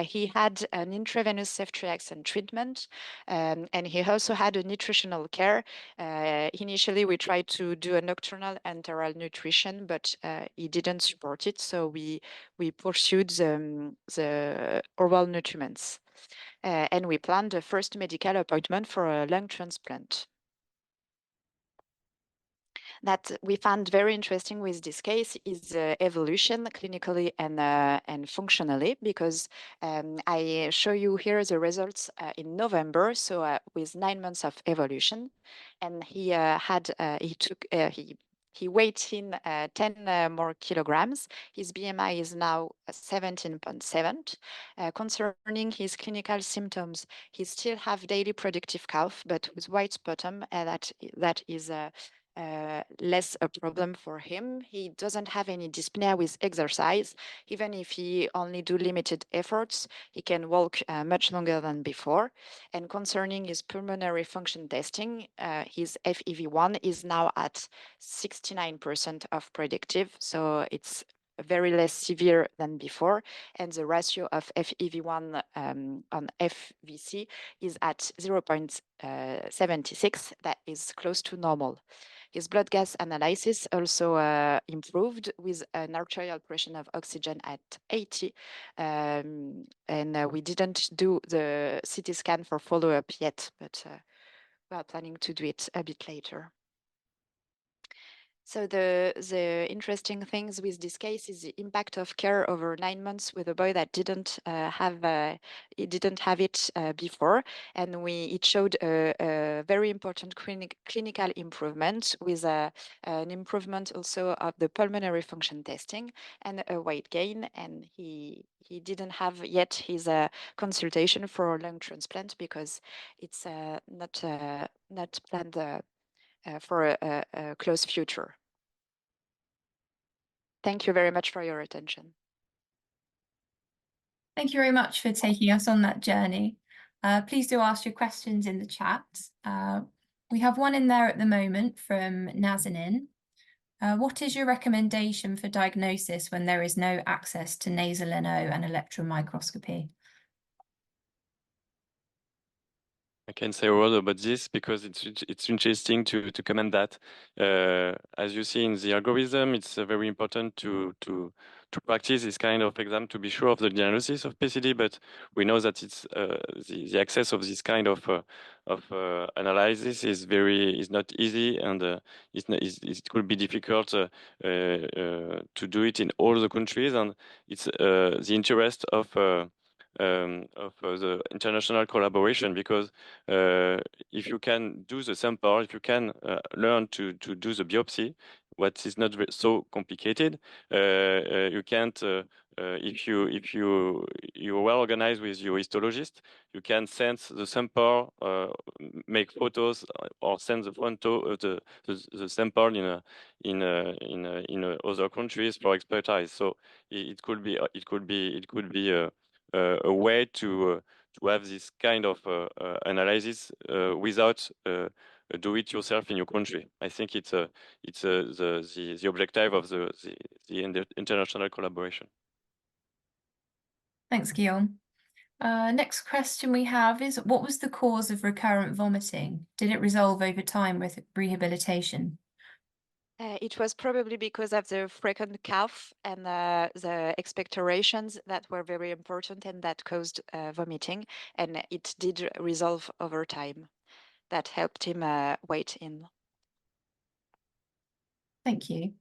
He had an intravenous ceftriaxone treatment, and he also had a nutritional care. Initially, we tried to do a nocturnal enteral nutrition, but he didn't support it, so we pursued the oral nutriments. And we planned the first medical appointment for a lung transplant. That we found very interesting with this case is evolution clinically and functionally, because I show you here the results in November, so with 9 months of evolution, and he weighed in 10 more kilograms. His BMI is now 17.7. Concerning his clinical symptoms, he still have daily productive cough, but with white sputum, that is less a problem for him. He doesn't have any dyspnea with exercise. Even if he only do limited efforts, he can walk much longer than before. And concerning his pulmonary function testing, his FEV1 is now at 69% of predictive, so it's very less severe than before, and the ratio of FEV1 on FVC is at 0.76. That is close to normal. His blood gas analysis also improved, with an arterial pressure of oxygen at 80, and we didn't do the CT scan for follow-up yet, but we are planning to do it a bit later. So the interesting things with this case is the impact of care over 9 months with a boy that didn't have it before, and it showed a very important clinical improvement, with an improvement also of the pulmonary function testing and a weight gain. And he didn't have yet his consultation for lung transplant, because it's not planned for a close future. Thank you very much for your attention. Thank you very much for taking us on that journey. Please do ask your questions in the chat. We have one in there at the moment from Nazanin. What is your recommendation for diagnosis when there is no access to nasal NO and electron microscopy? I can say a word about this because it's interesting to comment that. As you see in the algorithm, it's very important to practice this kind of exam to be sure of the diagnosis of PCD. But we know that it's the access of this kind of analysis is not easy, and it could be difficult to do it in all the countries. And it's the interest of the international collaboration, because if you can do the sample, if you can learn to do the biopsy, what is not so complicated, you can't. If you're well organized with your histologist, you can send the sample, make photos, or send the photo of the sample in other countries for expertise. So it could be a way to have this kind of analysis without do it yourself in your country. I think it's the objective of the international collaboration. Thanks, Guillaume. Next question we have is, what was the cause of recurrent vomiting? Did it resolve over time with rehabilitation? It was probably because of the frequent cough and the expectorations that were very important and that caused vomiting, and it did resolve over time. That helped him wait in. Thank you.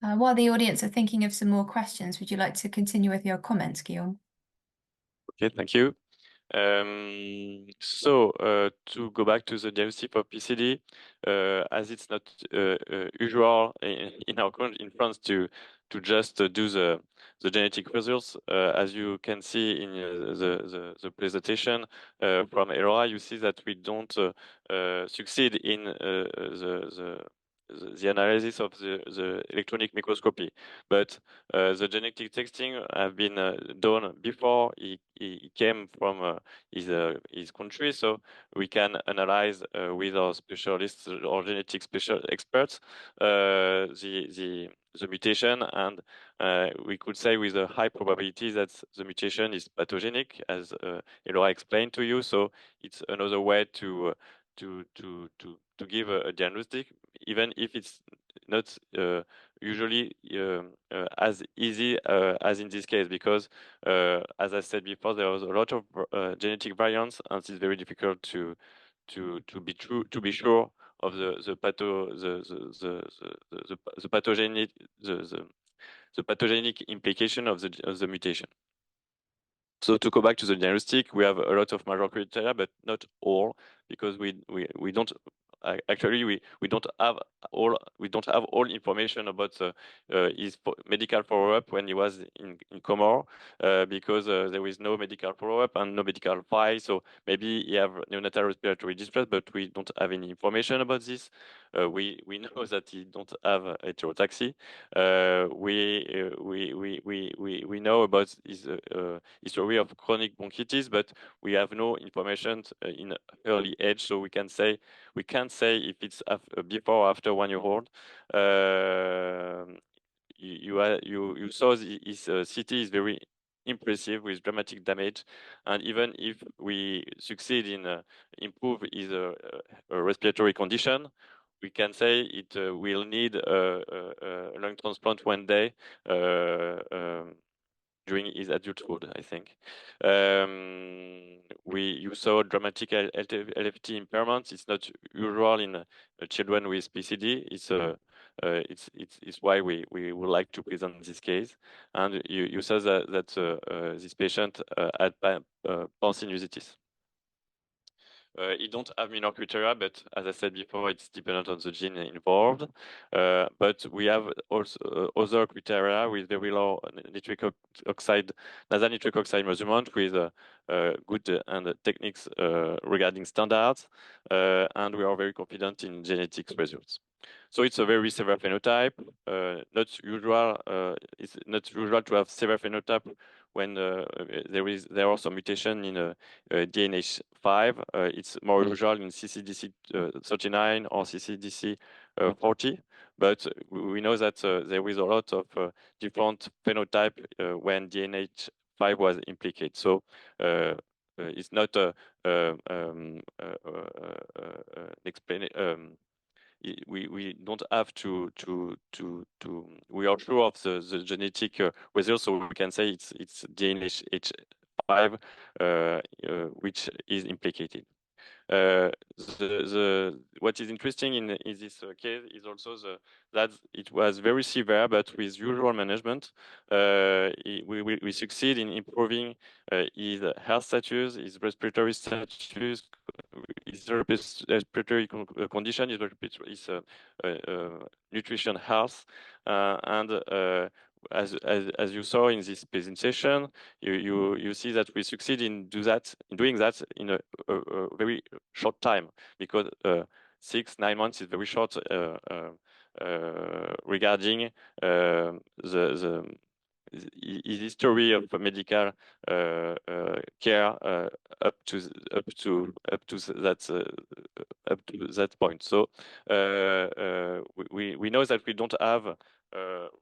While the audience are thinking of some more questions, would you like to continue with your comments, Guillaume? Okay, thank you. So to go back to the diagnostic of PCD, as it's not usual in our country, in France, to just do the genetic results, as you can see in the presentation from Elora, you see that we don't succeed in the analysis of the electronic microscopy, but the genetic testing have been done before he came from his country, so we can analyze with our specialists or genetic special experts the mutation, and we could say with a high probability that the mutation is pathogenic, as Elora explained to you. So it's another way to give a diagnostic, even if it's not usually as easy as in this case, because as I said before, there was a lot of genetic variants, and it's very difficult to be sure of the pathogenic implication of the mutation. So to go back to the diagnostic, we have a lot of major criteria, but not all, because we don't actually we don't have all information about his medical follow-up when he was in coma, because there is no medical follow-up and no medical file. So maybe he have neonatal respiratory distress, but we don't have any information about this. We know that he don't have heterotaxy. We know about his history of chronic bronchitis, but we have no information in early age, so we can't say if it's before or after 1 year old. You saw his CT is very impressive with dramatic damage, and even if we succeed in improve his respiratory condition, we can say it will need a lung transplant one day during his adulthood, I think. You saw dramatic LFT impairment. It's not usual in children with PCD. It's why we would like to present this case. And you saw that this patient had pansinusitis. He don't have minor criteria, but as I said before, it's dependent on the gene involved. But we have also other criteria with very low nasal nitric oxide measurement with good and techniques regarding standards, and we are very confident in genetics results. So it's a very severe phenotype. It's not usual to have severe phenotype when there are some mutation in DNH5, it's more usual in CCDC 39 or CCDC 40. But we know that there is a lot of different phenotype when DNH5 was implicated. So it's not we don't have to we are sure of the genetic results, so we can say it's DNH5 which is implicated. What is interesting in this case is also that it was very severe, but with usual management, we succeed in improving his health status, his respiratory status, his respiratory condition, his nutrition health, and as you saw in this presentation, you see that we succeed in doing that in a very short time, because 6-9 months is very short regarding his history of medical care up to that point. So we know that we don't have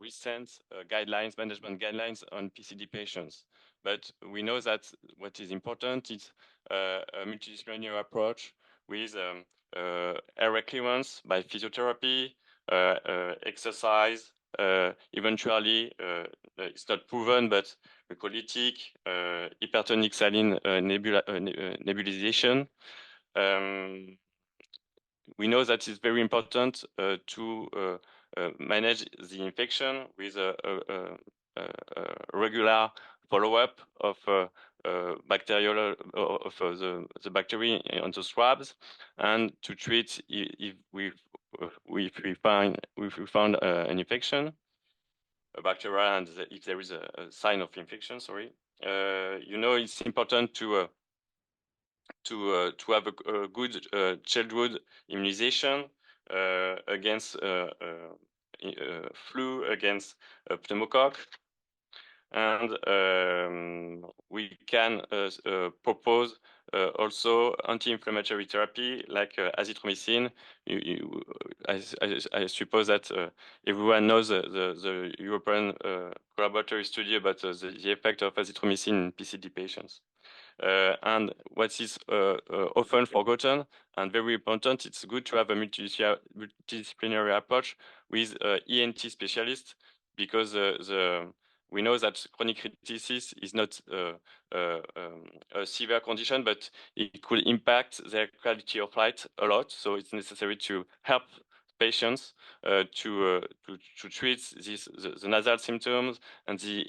recent management guidelines on PCD patients, but we know that what is important is a multidisciplinary approach with air clearance by physiotherapy, exercise, eventually it's not proven, but glycolytic, hypertonic saline nebulization. We know that it's very important to manage the infection with a regular follow-up of bacterial of the bacteria on the swabs, and to treat if we found an infection, a bacteria, and if there is a sign of infection. Sorry, you know, it's important to have a good childhood immunization against flu, against pneumococcus. And we can propose also anti-inflammatory therapy like azithromycin. I suppose that everyone knows the European collaboratory study about the effect of azithromycin in PCD patients. And what is often forgotten and very important, it's good to have a multidisciplinary approach with ENT specialists, because we know that chronic rhinitis is not a severe condition, but it could impact their quality of life a lot. So it's necessary to help patients to treat the nasal symptoms and the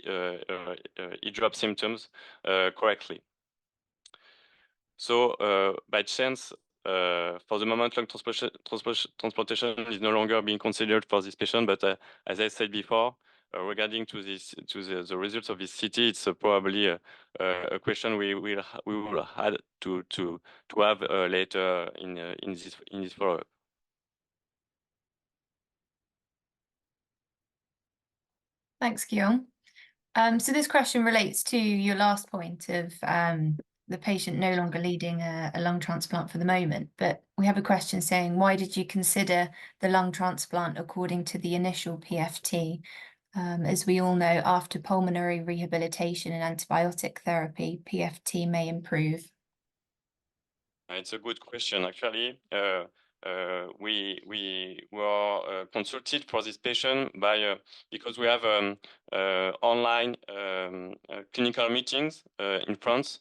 ear drop symptoms correctly. So by chance, for the moment, lung transplantation is no longer being considered for this patient. But as I said before, regarding to the results of this CT, it's probably a question we will have to have later in this follow-up. Thanks, Guillaume. So this question relates to your last point of the patient no longer needing a lung transplant for the moment. But we have a question saying, why did you consider the lung transplant according to the initial PFT? As we all know, after pulmonary rehabilitation and antibiotic therapy, PFT may improve. It's a good question, actually. We were consulted for this patient by because we have online clinical meetings in France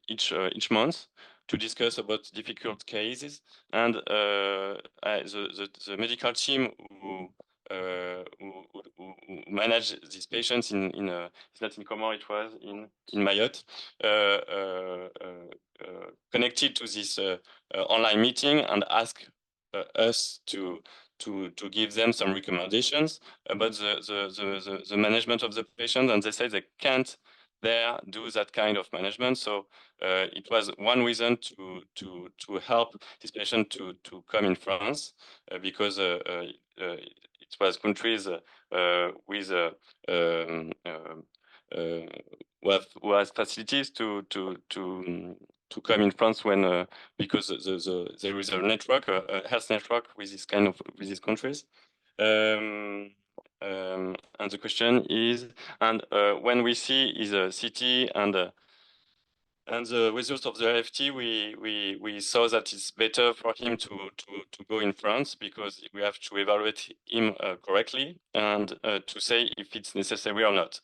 each month to discuss about difficult cases, and the medical team who manage these patients it's not in Comore, it was in Mayotte, connected to this online meeting and ask us to give them some recommendations about the management of the patient, and they say they can't there do that kind of management. So it was one reason to help this patient to come in France, because it was countries with who has facilities to come in France when because there is a network, a health network with these countries. And the question is, and when we see is a CT and the results of the RFT, we saw that it's better for him to go in France because we have to evaluate him correctly and to say if it's necessary or not.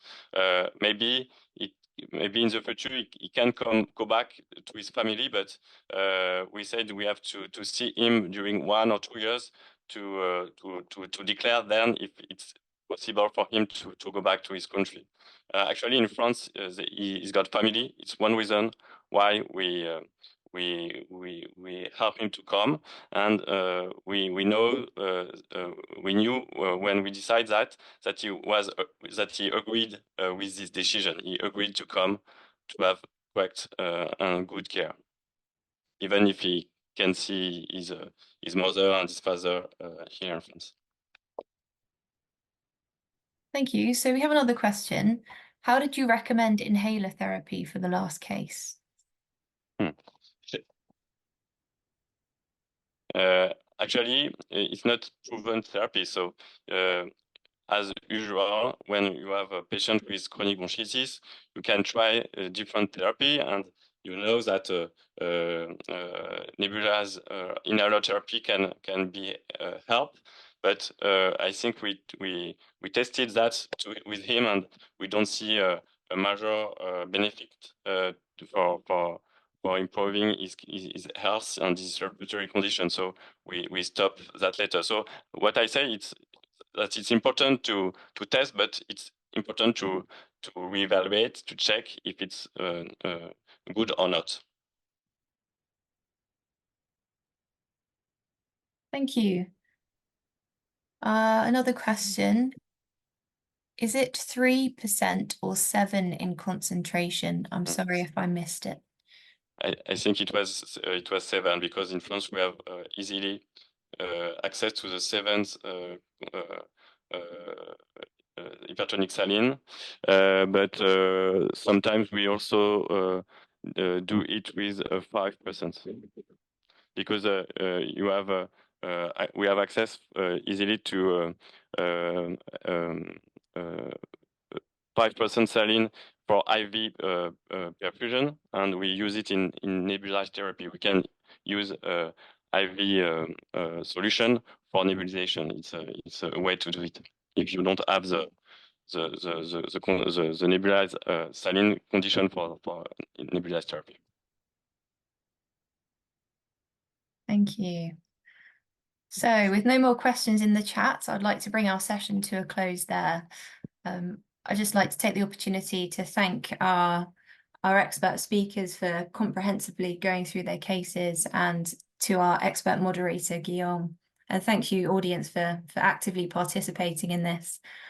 Maybe in the future he can go back to his family, but we said we have to see him during 1 or 2 years to declare then if it's possible for him to go back to his country. Actually, in France, he's got family. It's one reason why we help him to come, and we knew when we decided that he agreed with this decision. He agreed to come to have correct and good care, even if he can see his mother and his father here in France. Thank you. So we have another question. How did you recommend inhaler therapy for the last case? Actually, it's not proven therapy. So as usual, when you have a patient with chronic bronchitis, you can try a different therapy, and you know that nebulized inhaler therapy can be help. But I think we tested that with him, and we don't see a major benefit for improving his health and his respiratory condition. So we stop that later. So what I say it's that it's important to test, but it's important to reevaluate, to check if it's good or not. Thank you. Another question. Is it 3% or 7 in concentration? I'm sorry if I missed it. I think it was 7 because in France we have easily access to the 7th hypertonic saline, but sometimes we also do it with 5% because you have we have access easily to 5% saline for IV perfusion, and we use it in nebulized therapy. We can use IV solution for nebulization. It's a way to do it if you don't have the nebulized saline condition for nebulized therapy. Thank you. So with no more questions in the chat, I'd like to bring our session to a close there. I'd just like to take the opportunity to thank our expert speakers for comprehensively going through their cases, and to our expert moderator, Guillaume. And thank you, audience, for actively participating in this.